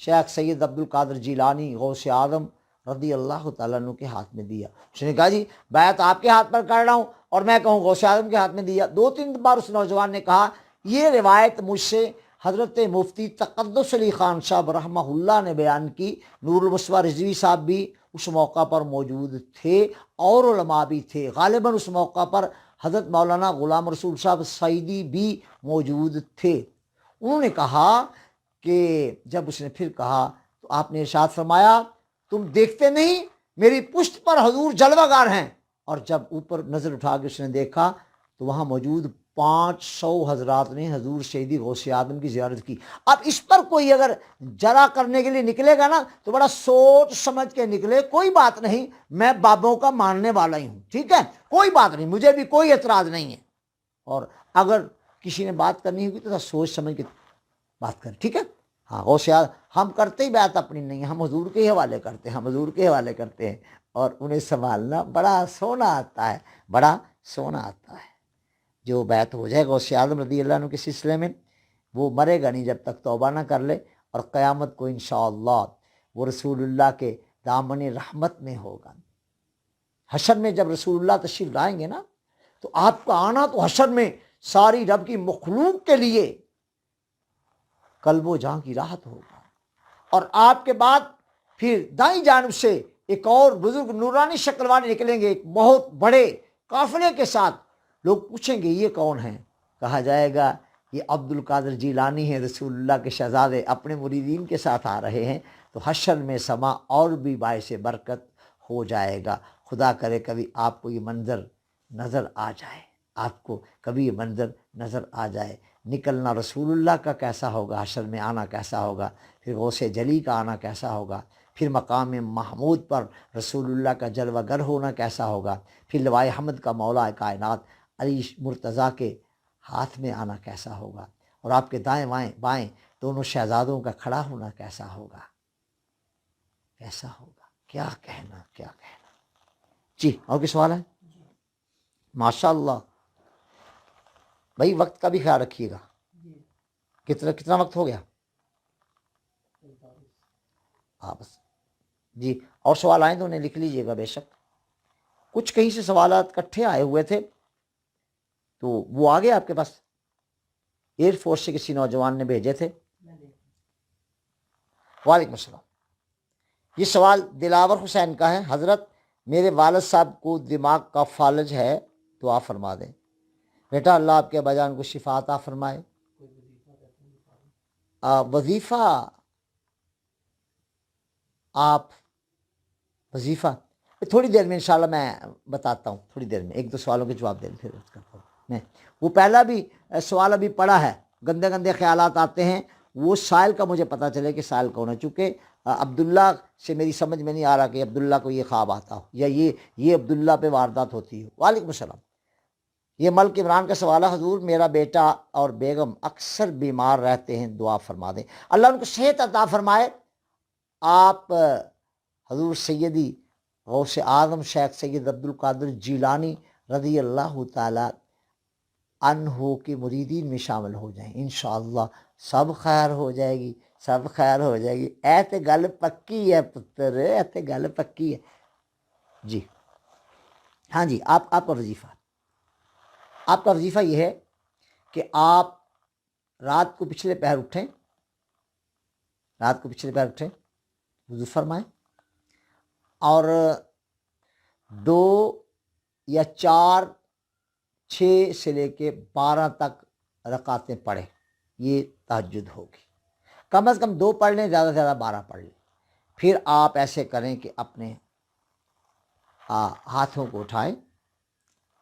شیخ سید عبدالقادر جیلانی غوث اعظم رضی اللہ تعالیٰ عنہ کے ہاتھ میں دیا۔ اس نے کہا جی بیعت آپ کے ہاتھ پر کر رہا ہوں اور میں کہوں غوث اعظم کے ہاتھ میں دیا۔ 2-3 بار اس نوجوان نے کہا یہ روایت مجھ سے حضرت مفتی تقدس علی خان صاحب رحمہ اللہ نے بیان کی۔ نور المصطفیٰ رضوی صاحب بھی اس موقع پر موجود تھے اور علماء بھی تھے، غالباً اس موقع پر حضرت مولانا غلام رسول صاحب سعیدی بھی موجود تھے۔ انہوں نے کہا کہ جب اس نے پھر کہا تو آپ نے ارشاد فرمایا تم دیکھتے نہیں میری پشت پر حضور جلوہ گار ہیں، اور جب اوپر نظر اٹھا کے اس نے دیکھا تو وہاں موجود 500 حضرات نے حضور سیدی غوث اعظم کی زیارت کی۔ اب اس پر کوئی اگر جرا کرنے کے لیے نکلے گا نا تو بڑا سوچ سمجھ کے نکلے، کوئی بات نہیں، میں بابوں کا ماننے والا ہی ہوں، ٹھیک ہے، کوئی بات نہیں، مجھے بھی کوئی اعتراض نہیں ہے، اور اگر کسی نے بات کرنی ہوگی تو سوچ سمجھ کے بات کریں، ٹھیک ہے۔ ہاں غوث اعظم ہم کرتے ہی بات اپنی نہیں ہے، ہم حضور کے حوالے کرتے ہیں، اور انہیں سنبھالنا بڑا سونا آتا ہے، جو بیعت ہو جائے غوث اعظم رضی اللہ عنہ کے سلسلے میں وہ مرے گا نہیں جب تک توبہ نہ کر لے، اور قیامت کو انشاءاللہ وہ رسول اللہ کے دامن رحمت میں ہوگا۔ حشر میں جب رسول اللہ تشریف لائیں گے نا، تو آپ کا آنا تو حشر میں ساری رب کی مخلوق کے لیے قلب و جاں کی راحت ہوگا، اور آپ کے بعد پھر دائیں جانب سے ایک اور بزرگ نورانی شکل والے نکلیں گے، ایک بہت بڑے قافلے کے ساتھ۔ لوگ پوچھیں گے یہ کون ہیں؟ کہا جائے گا یہ عبد القادر جیلانی ہیں، رسول اللہ کے شہزادے، اپنے مریدین کے ساتھ آ رہے ہیں۔ تو حشر میں سما اور بھی باعث برکت ہو جائے گا۔ خدا کرے کبھی آپ کو یہ منظر نظر آ جائے، آپ کو کبھی یہ منظر نظر آ جائے۔ نکلنا رسول اللہ کا کیسا ہوگا، حشر میں آنا کیسا ہوگا، پھر غوث جلی کا آنا کیسا ہوگا، پھر مقام محمود پر رسول اللہ کا جلوہ گر ہونا کیسا ہوگا، پھر لوائے حمد کا مولا کائنات علی مرتضیٰ کے ہاتھ میں آنا کیسا ہوگا، اور آپ کے دائیں بائیں دونوں شہزادوں کا کھڑا ہونا کیسا ہوگا، کیسا ہوگا، کیا کہنا کیا کہنا۔ جی اور کوئی سوال ہے؟ ماشاء اللہ بھائی، وقت کا بھی خیال رکھیے گا۔ کتنا وقت ہو گیا؟ ہاں بس جی، اور سوال آئیں تو انہیں لکھ لیجئے گا بے شک۔ کچھ کہیں سے سوالات کٹھے آئے ہوئے تھے تو وہ آ گئے آپ کے پاس؟ ایئر فورس سے کسی نوجوان نے بھیجے تھے۔ وعلیکم السلام۔ یہ سوال دلاور حسین کا ہے۔ حضرت میرے والد صاحب کو دماغ کا فالج ہے، دعا فرما دیں۔ بیٹا اللہ آپ کے ابا جان کو شفا عطا فرمائے۔ وظیفہ آپ وظیفہ تھوڑی دیر میں انشاءاللہ میں بتاتا ہوں، تھوڑی دیر میں ایک دو سوالوں کے جواب دیں پھر کرتا ہوں میں۔ وہ پہلا بھی سوال ابھی پڑا ہے، گندے گندے خیالات آتے ہیں، وہ سائل کا مجھے پتہ چلے کہ سائل کون ہے، چونکہ عبداللہ سے میری سمجھ میں نہیں آ رہا کہ عبداللہ کو یہ خواب آتا ہو یا یہ عبداللہ پہ واردات ہوتی ہو۔ وعلیکم السلام۔ یہ ملک عمران کا سوال ہے، حضور میرا بیٹا اور بیگم اکثر بیمار رہتے ہیں، دعا فرما دیں اللہ ان کو صحت عطا فرمائے۔ آپ حضور سیدی غوث اعظم شیخ سید عبد القادر جیلانی رضی اللہ تعالی عنہ کے مریدین میں شامل ہو جائیں، انشاءاللہ سب خیر ہو جائے گی، سب خیر ہو جائے گی۔ ایت گل پکی ہے پتر، ایت گل پکی ہے۔ جی ہاں جی، آپ کا وظیفہ یہ ہے کہ آپ رات کو پچھلے پہر اٹھیں، وضو فرمائیں، اور 2 یا 4 6 سے لے کے 12 تک رکعتیں پڑھیں، یہ تہجد ہوگی۔ کم از کم 2 پڑھ لیں، زیادہ سے زیادہ 12 پڑھ لیں۔ پھر آپ ایسے کریں کہ اپنے ہاتھوں کو اٹھائیں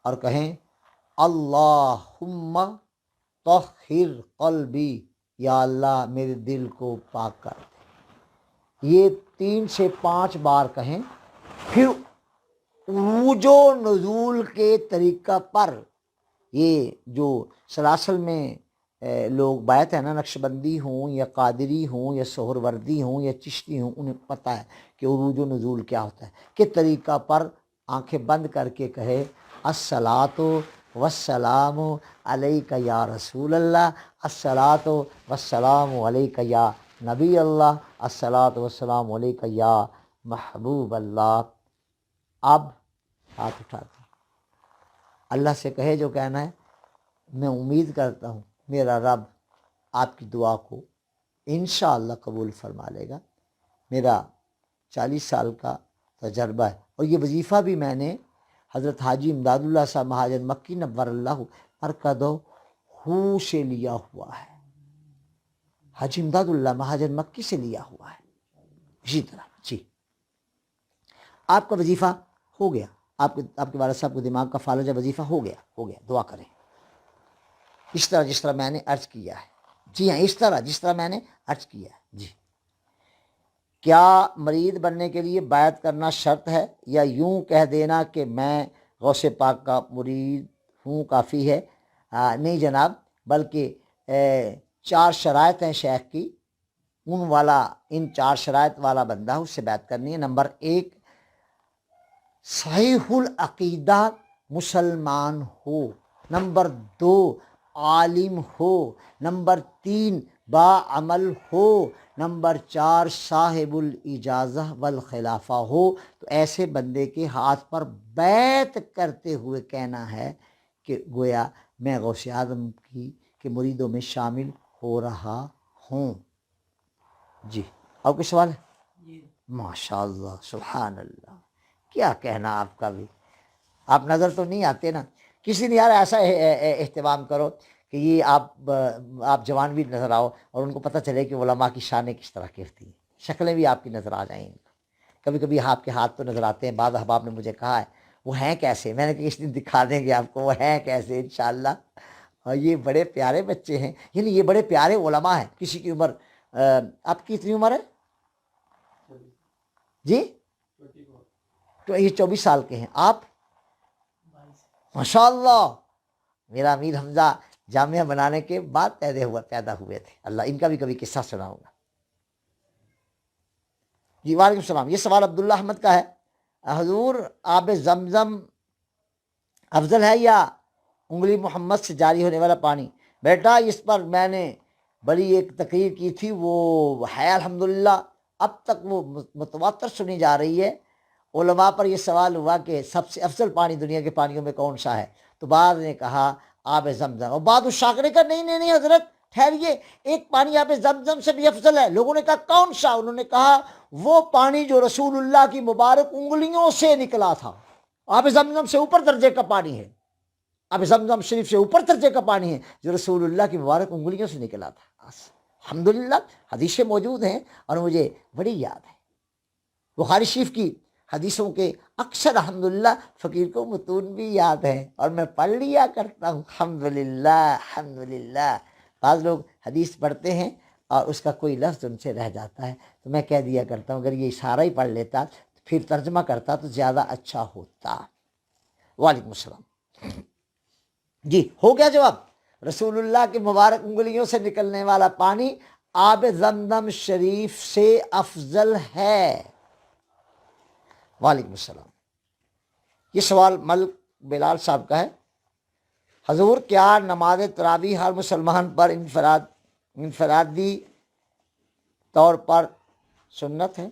اور کہیں اللہم طہر قلبی، یا اللہ میرے دل کو پاک کر دے۔ یہ 3 سے 5 بار کہیں۔ پھر عروج و نزول کے طریقہ پر، یہ جو سلاسل میں لوگ بیعت ہیں نا، نقش بندی ہوں یا قادری ہوں یا سہروردی ہوں یا چشتی ہوں، انہیں پتہ ہے کہ عروج و نزول کیا ہوتا ہے، کہ طریقہ پر آنکھیں بند کر کے کہے الصلاۃ والسلام علیک یا رسول اللہ، الصلاۃ والسلام علیک یا نبی اللہ، الصلاۃ والسلام علیک یا محبوب اللہ۔ اب ہاتھ اٹھاتے ہیں، اللہ سے کہے جو کہنا ہے۔ میں امید کرتا ہوں میرا رب آپ کی دعا کو انشاءاللہ قبول فرما لے گا۔ میرا 40 سال کا تجربہ ہے، اور یہ وظیفہ بھی میں نے حضرت حاجی امداد اللہ صاحب مہاجر مکی نور اللہ مرکزہ سے لیا ہوا ہے۔ حاجی امداد اللہ مہاجر مکی سے لیا ہوا ہے۔ اسی طرح جی آپ کا وظیفہ ہو گیا، آپ کے والد صاحب کو دماغ کا فالج وظیفہ ہو گیا، دعا کریں اس طرح جس طرح میں نے عرض کیا ہے۔ جی ہاں، اس طرح جس طرح میں نے عرض کیا ہے۔ جی کیا مرید بننے کے لیے بیعت کرنا شرط ہے، یا یوں کہہ دینا کہ میں غوث پاک کا مرید ہوں کافی ہے؟ نہیں جناب، بلکہ 4 شرائط ہیں شیخ کی، ان 4 شرائط والا بندہ اس سے بیعت کرنی ہے۔ نمبر 1، صحیح العقیدہ مسلمان ہو۔ نمبر 2، عالم ہو، نمبر 3 باعمل ہو، نمبر 4 صاحب الاجازہ والخلافہ ہو، تو ایسے بندے کے ہاتھ پر بیعت کرتے ہوئے کہنا ہے کہ گویا میں غوث اعظم کی کے مریدوں میں شامل ہو رہا ہوں۔ جی اور کوئی سوال ہے؟ ماشاء اللہ، سبحان اللہ، کیا کہنا آپ کا بھی، آپ نظر تو نہیں آتے نا کسی نے، یار ایسا اہتمام کرو کہ یہ آپ جوان بھی نظر آؤ اور ان کو پتہ چلے کہ علماء کی شانیں کس طرح کی ہوتی ہیں، شکلیں بھی آپ کی نظر آ جائیں گی۔ کبھی کبھی آپ کے ہاتھ تو نظر آتے ہیں، بعض احباب نے مجھے کہا ہے وہ ہیں کیسے، میں نے کہا اس دن دکھا دیں گے آپ کو وہ ہیں کیسے انشاءاللہ۔ اور یہ بڑے پیارے بچے ہیں، یعنی یہ بڑے پیارے علماء ہیں۔ کسی کی عمر آپ کی اتنی عمر ہے جی؟ تو یہ 24 سال کے ہیں، آپ ماشاء اللہ، میرا امیر حمزہ جامعہ بنانے کے بعد پیدا ہوئے تھے، اللہ ان کا بھی کبھی قصہ سناؤں گا۔ جی وعلیکم السلام، یہ سوال عبداللہ احمد کا ہے، حضور آب زمزم افضل ہے یا انگلی محمد سے جاری ہونے والا پانی؟ بیٹا اس پر میں نے بڑی ایک تقریر کی تھی، وہ ہے الحمدللہ اب تک وہ متواتر سنی جا رہی ہے۔ علماء پر یہ سوال ہوا کہ سب سے افضل پانی دنیا کے پانیوں میں کون سا ہے، تو بعض نے کہا آب زمزم، اور بعض الشاکر نے کہا نہیں حضرت ٹھہریے، ایک پانی آب زمزم سے بھی افضل ہے۔ لوگوں نے کہا کون سا؟ انہوں نے کہا وہ پانی جو رسول اللہ کی مبارک انگلیوں سے نکلا تھا، آب زمزم سے اوپر درجے کا پانی ہے، آب زمزم شریف سے اوپر درجے کا پانی ہے جو رسول اللہ کی مبارک انگلیوں سے نکلا تھا۔ الحمدللہ حدیثیں موجود ہیں اور مجھے بڑی یاد ہے، بخاری شریف کی حدیثوں کے اکثر الحمدللہ فقیر کو متون بھی یاد ہیں اور میں پڑھ لیا کرتا ہوں الحمدللہ الحمدللہ۔ بعض لوگ حدیث پڑھتے ہیں اور اس کا کوئی لفظ ان سے رہ جاتا ہے تو میں کہہ دیا کرتا ہوں اگر یہ اشارہ ہی پڑھ لیتا تو پھر ترجمہ کرتا تو زیادہ اچھا ہوتا۔ وعلیکم السلام، جی ہو گیا جواب؟ رسول اللہ کی مبارک انگلیوں سے نکلنے والا پانی آب زمزم شریف سے افضل ہے۔ وعلیکم السلام، یہ سوال ملک بلال صاحب کا ہے، حضور کیا نماز تراویح ہر مسلمان پر انفرادی طور پر سنت ہے؟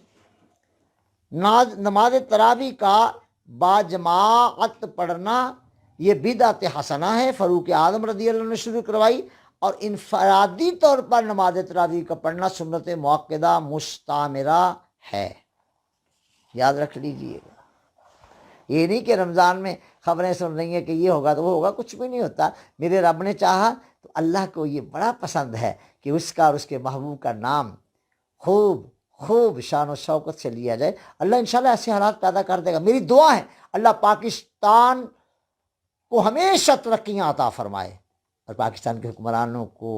نماز تراویح کا باجماعت پڑھنا یہ بدعت حسنہ ہے، فاروق اعظم رضی اللہ عنہ نے شروع کروائی، اور انفرادی طور پر نماز تراویح کا پڑھنا سنت مؤکدہ مستمرہ ہے، یاد رکھ لیجئے گا۔ یہ نہیں کہ رمضان میں خبریں سن رہی ہیں کہ یہ ہوگا تو وہ ہوگا، کچھ بھی نہیں ہوتا۔ میرے رب نے چاہا تو اللہ کو یہ بڑا پسند ہے کہ اس کا اور اس کے محبوب کا نام خوب خوب شان و شوکت سے لیا جائے۔ اللہ انشاءاللہ ایسے حالات پیدا کر دے گا۔ میری دعا ہے اللہ پاکستان کو ہمیشہ ترقیاں عطا فرمائے اور پاکستان کے حکمرانوں کو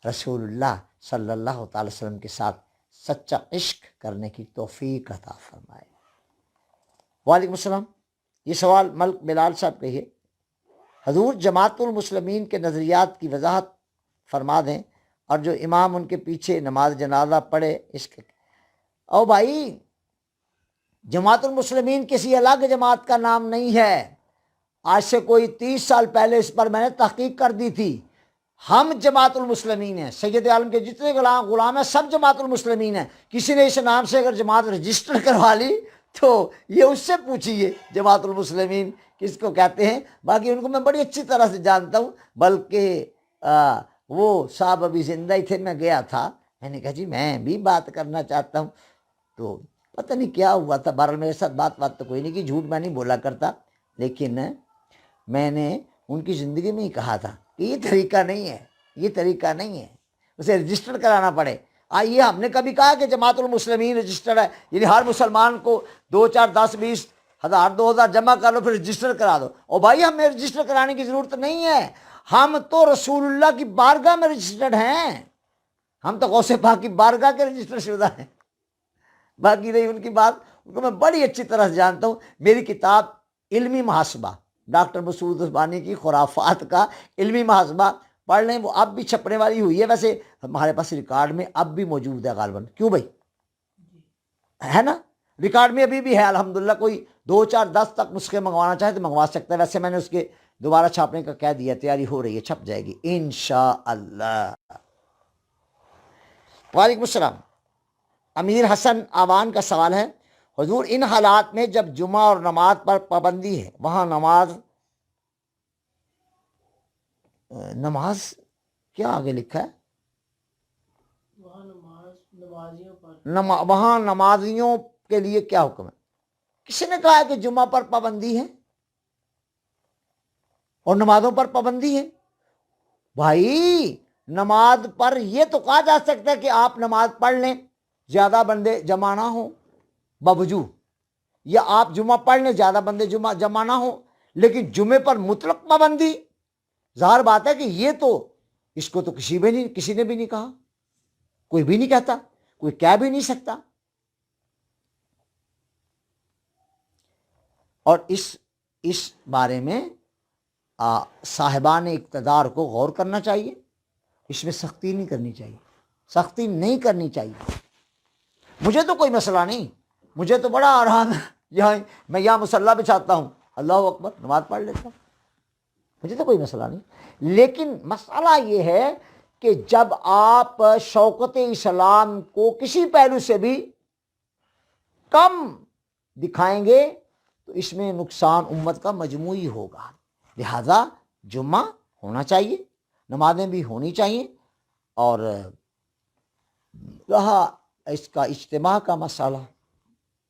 رسول اللہ صلی اللہ تعالی وسلم کے ساتھ سچا عشق کرنے کی توفیق عطا فرمائے۔ وعلیکم السلام، یہ سوال ملک بلال صاحب کا ہے، حضور جماعت المسلمین کے نظریات کی وضاحت فرما دیں اور جو امام ان کے پیچھے نماز جنازہ پڑھے اس کے۔ او بھائی جماعت المسلمین کسی الگ جماعت کا نام نہیں ہے، آج سے کوئی 30 سال پہلے اس پر میں نے تحقیق کر دی تھی۔ ہم جماعت المسلمین ہیں، سید عالم کے جتنے غلام ہیں سب جماعت المسلمین ہیں۔ کسی نے اس نام سے اگر جماعت رجسٹر کروا لی تو یہ اس سے پوچھیے جماعت المسلمین کس کو کہتے ہیں۔ باقی ان کو میں بڑی اچھی طرح سے جانتا ہوں، بلکہ وہ صاحب ابھی زندہ ہی تھے، میں گیا تھا، میں نے کہا جی میں بھی بات کرنا چاہتا ہوں، تو پتہ نہیں کیا ہوا تھا، بہرحال میرے ساتھ بات تو کوئی نہیں کی، جھوٹ میں نہیں بولا کرتا، لیکن میں نے ان کی زندگی میں ہی کہا تھا کہ یہ طریقہ نہیں ہے، یہ طریقہ نہیں ہے، اسے رجسٹر کرانا پڑے۔ آئیے ہم نے کبھی کہا کہ جماعت المسلمین رجسٹر ہے، یعنی ہر مسلمان کو 2 4 10 20 ہزار 2000 جمع کر لو پھر رجسٹر کرا دو۔ اور بھائی ہمیں رجسٹر کرانے کی ضرورت نہیں ہے، ہم تو رسول اللہ کی بارگاہ میں رجسٹرڈ ہیں، ہم تو غوث پاک کی بارگاہ کے رجسٹر شدہ ہیں۔ باقی رہی ان کی بات، ان کو میں بڑی اچھی طرح سے جانتا ہوں۔ میری کتاب علمی محاسبہ، ڈاکٹر مسعود عثمانی کی خرافات کا علمی محاسبہ پڑھ لیں، وہ اب بھی چھپنے والی ہوئی ہے، ویسے ہمارے پاس ریکارڈ میں اب بھی موجود ہے غالباً، کیوں بھائی ہے نا، ریکارڈ میں ابھی بھی ہے الحمدللہ، کوئی 2 4 10 تک نسخے منگوانا چاہے تو منگوا سکتا ہے۔ ویسے میں نے اس کے دوبارہ چھاپنے کا کہہ دیا، تیاری ہو رہی ہے، چھپ جائے گی انشاءاللہ۔ وعلیکم السلام۔ امیر حسن آوان کا سوال ہے، حضور ان حالات میں جب جمعہ اور نماز پر پابندی ہے، وہاں نماز کیا آگے لکھا ہے؟ وہاں نمازیوں کے لیے کیا حکم ہے؟ کسی نے کہا ہے کہ جمعہ پر پابندی ہے اور نمازوں پر پابندی ہے؟ بھائی نماز پر یہ تو کہا جا سکتا ہے کہ آپ نماز پڑھ لیں، زیادہ بندے جمع نہ ہوں بوجو، یا آپ جمعہ پڑھ لیں زیادہ بندے جمع نہ ہوں، لیکن جمعے پر مطلق پابندی، ظاہر بات ہے کہ یہ تو اس کو تو کسی نے بھی نہیں کہا، کوئی بھی نہیں کہتا، کوئی کہہ بھی نہیں سکتا۔ اور اس بارے میں صاحبان اقتدار کو غور کرنا چاہیے، اس میں سختی نہیں کرنی چاہیے، سختی نہیں کرنی چاہیے۔ مجھے تو کوئی مسئلہ نہیں، مجھے تو بڑا آرام ہے، میں یہاں مصلی بچھاتا ہوں، اللہ اکبر، نماز پڑھ لیتا ہوں، مجھے تو کوئی مسئلہ نہیں۔ لیکن مسئلہ یہ ہے کہ جب آپ شوکت اسلام کو کسی پہلو سے بھی کم دکھائیں گے تو اس میں نقصان امت کا مجموعی ہوگا۔ لہذا جمعہ ہونا چاہیے، نمازیں بھی ہونی چاہیے، اور رہا اس کا اجتماع کا مسئلہ،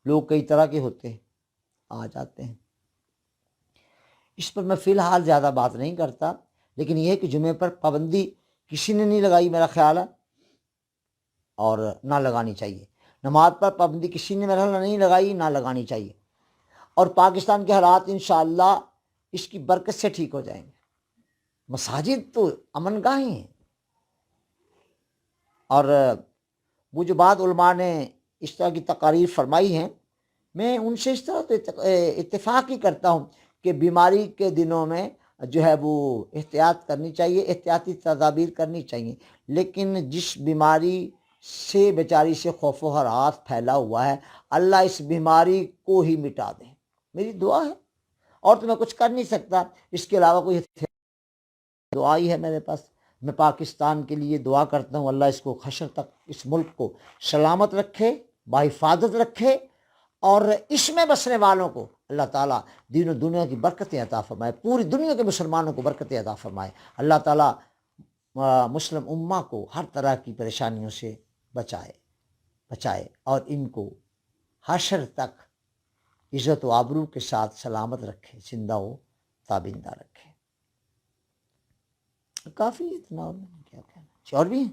لوگ کئی طرح کے ہوتے ہیں، آ جاتے ہیں، اس پر میں فی الحال زیادہ بات نہیں کرتا، لیکن یہ کہ جمعے پر پابندی کسی نے نہیں لگائی میرا خیال ہے، اور نہ لگانی چاہیے۔ نماز پر پابندی کسی نے میرا خیال نہیں لگائی، نہ لگانی چاہیے، اور پاکستان کے حالات انشاءاللہ اس کی برکت سے ٹھیک ہو جائیں گے۔ مساجد تو امن گاہیں ہیں، اور وہ جو بعض علماء نے اس طرح کی تقاریر فرمائی ہیں، میں ان سے اس طرح تو اتفاق ہی کرتا ہوں کہ بیماری کے دنوں میں جو ہے وہ احتیاط کرنی چاہیے، احتیاطی تدابیر کرنی چاہیے، لیکن جس بیماری سے بیچاری سے خوف و ہراس پھیلا ہوا ہے، اللہ اس بیماری کو ہی مٹا دے، میری دعا ہے، اور تو میں کچھ کر نہیں سکتا، اس کے علاوہ کوئی دعا ہی ہے میرے پاس۔ میں پاکستان کے لیے دعا کرتا ہوں، اللہ اس کو حشر تک، اس ملک کو سلامت رکھے، بحفاظت رکھے، اور اس میں بسنے والوں کو اللہ تعالیٰ دین و دنیا کی برکتیں عطا فرمائے، پوری دنیا کے مسلمانوں کو برکتیں عطا فرمائے، اللہ تعالیٰ مسلم امہ کو ہر طرح کی پریشانیوں سے بچائے، اور ان کو حشر تک عزت و آبرو کے ساتھ سلامت رکھے، زندہ و تابندہ رکھے۔ کافی اتنا، اور کیا کہنا، اور بھی ہیں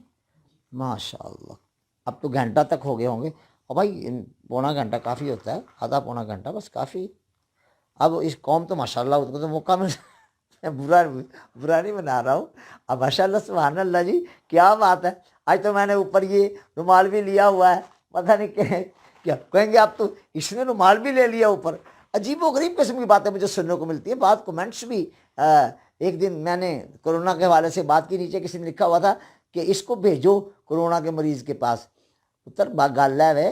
ماشاء اللہ۔ اب تو گھنٹہ تک ہو گئے ہوں گے، اور بھائی پونا گھنٹہ کافی ہوتا ہے، آدھا پونا گھنٹہ بس کافی۔ اب اس قوم تو ماشاء اللہ، اس کو تو موقع مل برا نہیں بنا رہا ہوں، اب ماشاء اللہ سبحان اللہ جی، کیا بات ہے۔ آج تو میں نے اوپر یہ رومال بھی لیا ہوا ہے، پتہ نہیں کیا کہیں گے آپ، تو اس نے رومال بھی لے لیا اوپر۔ عجیب و غریب قسم کی باتیں مجھے سننے کو ملتی ہیں، بعض کومنٹس بھی۔ ایک دن میں نے کرونا کے حوالے سے بات کی، نیچے کسی نے لکھا ہوا تھا کہ اس کو بھیجو کرونا کے مریض کے پاس۔ پتر گل ہے وے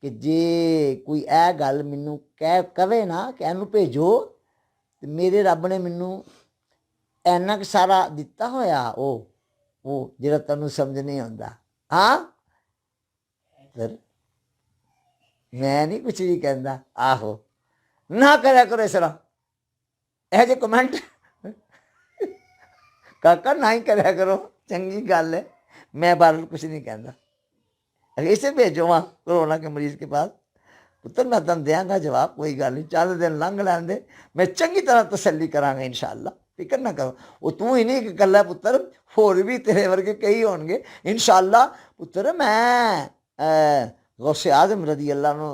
کہ جے کوئی اے گل مینوں کہے نا کہ اینوں بھیجو، تو میرے رب نے مینوں اینا کہ سارا دتا ہویا وہ جڑا تینوں سمجھ نہیں آتا۔ ہاں میں نہیں کچھ بھی کہنا، آہو نہ کریا کرو اس طرح یہ جے کمنٹ، کاکا نہ ہی کریا کرو، چنگی گل ہے، میں بار کچھ نہیں کہنا۔ اسے بھیجو وہاں کرونا کے مریض کے پاس، پتر میں تم دیاں گا جواب، کوئی گل نہیں، 4 دن لنگھ لین دے، میں چنگی طرح تسلی کراں گا انشاءاللہ، فکر نہ کرو۔ وہ تو ہی نہیں کہ کلا پتر، ہور بھی تیرے ورگے کئی ہون گے انشاءاللہ۔ پتر میں غوث اعظم رضی اللہ عنہ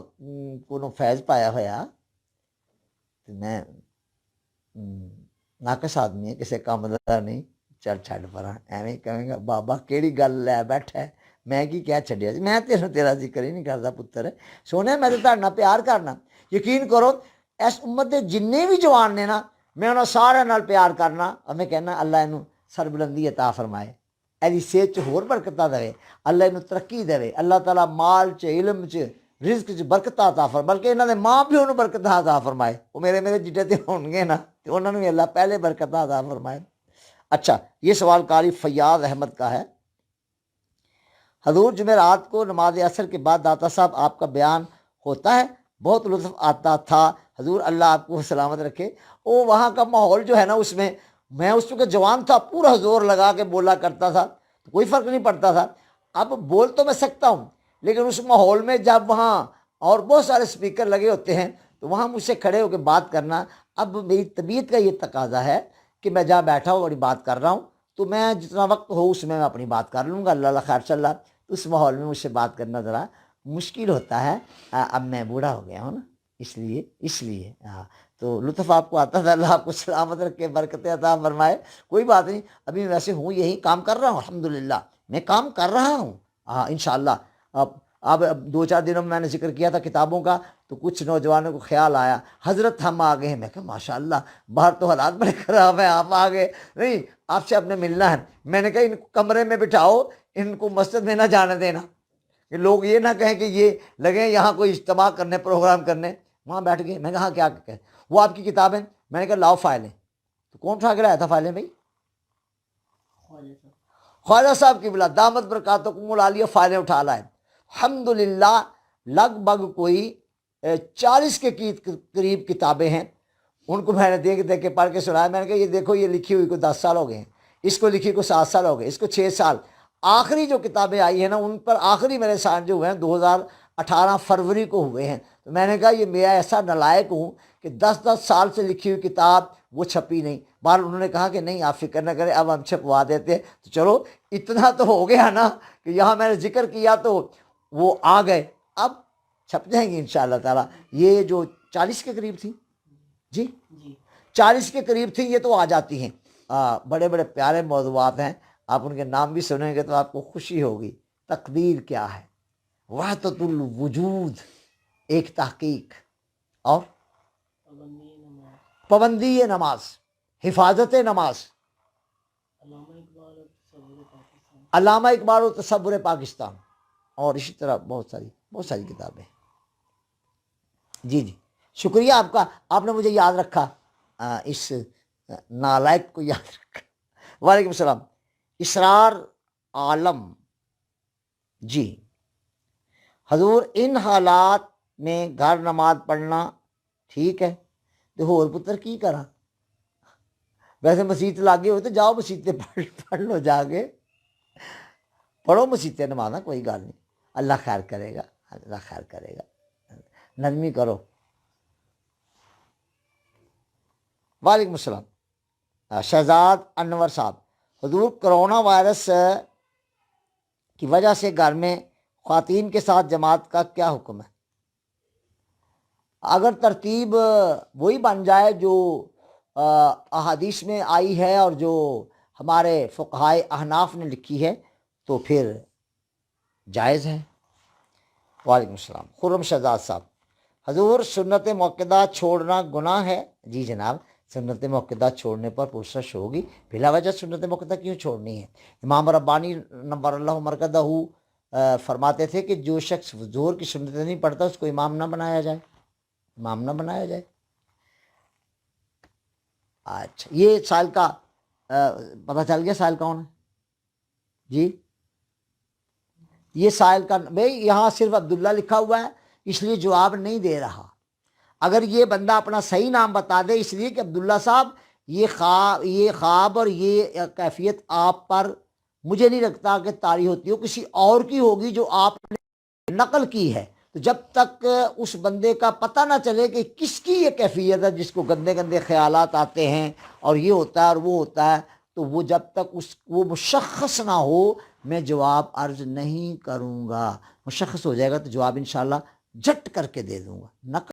کو فیض پایا ہوا، میں ناقص آدمی ہے، کسی کام دا نہیں، چل چھڈ پراں، ایویں کہیں گا بابا کیڑی گل لے بیٹھا ہے، میں کی کہہ چھڈیا جی، میں تیرا ذکر ہی نہیں کرتا پتر، سونے میں تو تہاڈے نال پیار کرنا، یقین کرو اس امت دے جننے بھی جوان نے نا، میں انہاں سارے نال پیار کرنا، اور میں کہنا اللہ اینوں سربلندی عطا فرمائے، ایدی صحت چ ہور برکتاں دے، اللہ اینوں ترقی دے، اللہ تعالیٰ مال چ، علم چ، رزق چ برکت عطا فرمائے، بلکہ انہوں نے ماں پیو نوں برکت عطا فرمائے، وہ میرے جڈے تے ہون گے نا تو انہوں نے بھی اللہ پہلے برکت عطا فرمائے۔ اچھا، یہ سوال قاری فیاض احمد کا ہے۔ حضور جمعرات کو نماز عصر کے بعد داتا صاحب آپ کا بیان ہوتا ہے، بہت لطف آتا تھا، حضور اللہ آپ کو سلامت رکھے۔ وہ وہاں کا ماحول جو ہے نا، اس میں اس چونکہ جوان تھا، پورا زور لگا کے بولا کرتا تھا، تو کوئی فرق نہیں پڑتا تھا۔ اب بول تو میں سکتا ہوں، لیکن اس ماحول میں جب وہاں اور بہت سارے اسپیکر لگے ہوتے ہیں تو وہاں مجھ سے کھڑے ہو کے بات کرنا، اب میری طبیعت کا یہ تقاضا ہے کہ میں جہاں بیٹھا ہوں بڑی بات کر رہا ہوں، تو میں جتنا وقت ہو اس میں اپنی بات کر لوں گا، اللہ خیر صلی اللہ۔ اس ماحول میں مجھ سے بات کرنا ذرا مشکل ہوتا ہے، اب میں بوڑھا ہو گیا ہوں نا، اس لیے ہاں، تو لطف آپ کو آتا تھا، اللہ آپ کو سلامت رکھے، برکت عطا فرمائے۔ کوئی بات نہیں، ابھی ویسے ہوں یہی کام کر رہا ہوں، الحمدللہ میں کام کر رہا ہوں، ہاں انشاءاللہ۔ اب 2-4 دنوں میں نے ذکر کیا تھا کتابوں کا، تو کچھ نوجوانوں کو خیال آیا حضرت ہم آ گئے ہیں، میں کہا ماشاءاللہ باہر تو حالات بڑے خراب ہیں، آپ آ گئے، نہیں آپ سے اپنے ملنا ہے۔ میں نے کہا ان کو کمرے میں بٹھاؤ، ان کو مسجد میں نہ جانے دینا، کہ لوگ یہ نہ کہیں کہ یہ لگے یہاں کوئی اجتماع کرنے، پروگرام کرنے۔ وہاں بیٹھ گئے، میں نے کہا کیا کہیں، وہ آپ کی کتابیں، میں نے کہا لاؤ فائلیں، تو کون اٹھا کے لایا تھا فائلیں بھائی؟ خواجہ صاحب کی بلا دامت برکاتکم العالیہ فائلیں اٹھا لائے، الحمدللہ لگ بھگ کوئی 40 کے قریب کتابیں ہیں۔ ان کو میں نے دیکھ کے پڑھ کے سنایا، میں نے کہا یہ دیکھو یہ لکھی ہوئی کو 10 سال ہو گئے ہیں، اس کو لکھی کو 7 سال ہو گئے، اس کو 6 سال۔ آخری جو کتابیں آئی ہیں نا، ان پر آخری میرے ساتھ جو ہوئے ہیں 2018 فروری کو ہوئے ہیں، تو میں نے کہا یہ میں ایسا نالائق ہوں کہ 10 سال سے لکھی ہوئی کتاب وہ چھپی نہیں۔ بار انہوں نے کہا کہ نہیں آپ فکر نہ کریں، اب ہم چھپوا دیتے ہیں۔ تو چلو اتنا تو ہو گیا نا کہ یہاں میں نے ذکر کیا تو وہ آ گئے، اب چھپ جائیں گی انشاءاللہ تعالیٰ۔ یہ جو 40 کے قریب تھی، جی 40 کے قریب تھی، یہ تو آ جاتی ہیں۔ بڑے بڑے پیارے موضوعات ہیں، آپ ان کے نام بھی سنیں گے تو آپ کو خوشی ہوگی۔ تقدیر کیا ہے، وحدت الوجود ایک تحقیق، اور پابندی نماز، حفاظت نماز، علامہ اقبال و تصور پاکستان، اور اسی طرح بہت ساری کتابیں۔ جی شکریہ آپ کا، آپ نے مجھے یاد رکھا، اس نالائق کو یاد رکھا۔ وعلیکم السلام۔ اسرار عالم، جی حضور ان حالات میں گھر نماز پڑھنا ٹھیک ہے تو ہور پتر کی کرا؟ ویسے مسیت لاگے ہوئے تو جاؤ مسیتے پڑھ لو، جا کے پڑھو مسیتے نماز، کوئی گل نہیں، اللہ خیر کرے گا، اللہ خیر کرے گا، نرمی کرو۔ وعلیکم السلام۔ شہزاد انور صاحب، حضور کرونا وائرس کی وجہ سے گھر میں خواتین کے ساتھ جماعت کا کیا حکم ہے؟ اگر ترتیب وہی بن جائے جو احادیث میں آئی ہے اور جو ہمارے فقہائے احناف نے لکھی ہے تو پھر جائز ہے۔ وعلیکم السلام۔ خرم شہزاد صاحب، حضور سنت موقدہ چھوڑنا گناہ ہے؟ جی جناب، سنت موقدہ چھوڑنے پر پرسش ہوگی، بلا وجہ سنت موقدہ کیوں چھوڑنی ہے؟ امام ربانی نور اللہ مرکزہ فرماتے تھے کہ جو شخص ظہر کی سنت نہیں پڑھتا اس کو امام نہ بنایا جائے، امام نہ بنایا جائے۔ اچھا، یہ سائل کا پتہ چل گیا، سائل کون ہے؟ جی یہ سائل کا بھائی یہاں صرف عبداللہ لکھا ہوا ہے، اس لیے جواب نہیں دے رہا۔ اگر یہ بندہ اپنا صحیح نام بتا دے، اس لیے کہ عبداللہ صاحب یہ خواب اور یہ کیفیت آپ پر مجھے نہیں لگتا کہ طاری ہوتی ہو، کسی اور کی ہوگی جو آپ نے نقل کی ہے۔ تو جب تک اس بندے کا پتہ نہ چلے کہ کس کی یہ کیفیت ہے جس کو گندے گندے خیالات آتے ہیں اور یہ ہوتا ہے اور وہ ہوتا ہے، تو وہ جب تک وہ مشخص نہ ہو میں جواب عرض نہیں کروں گا۔ مشخص ہو جائے گا تو جواب انشاءاللہ جھٹ کر کے دے دوں گا، نقل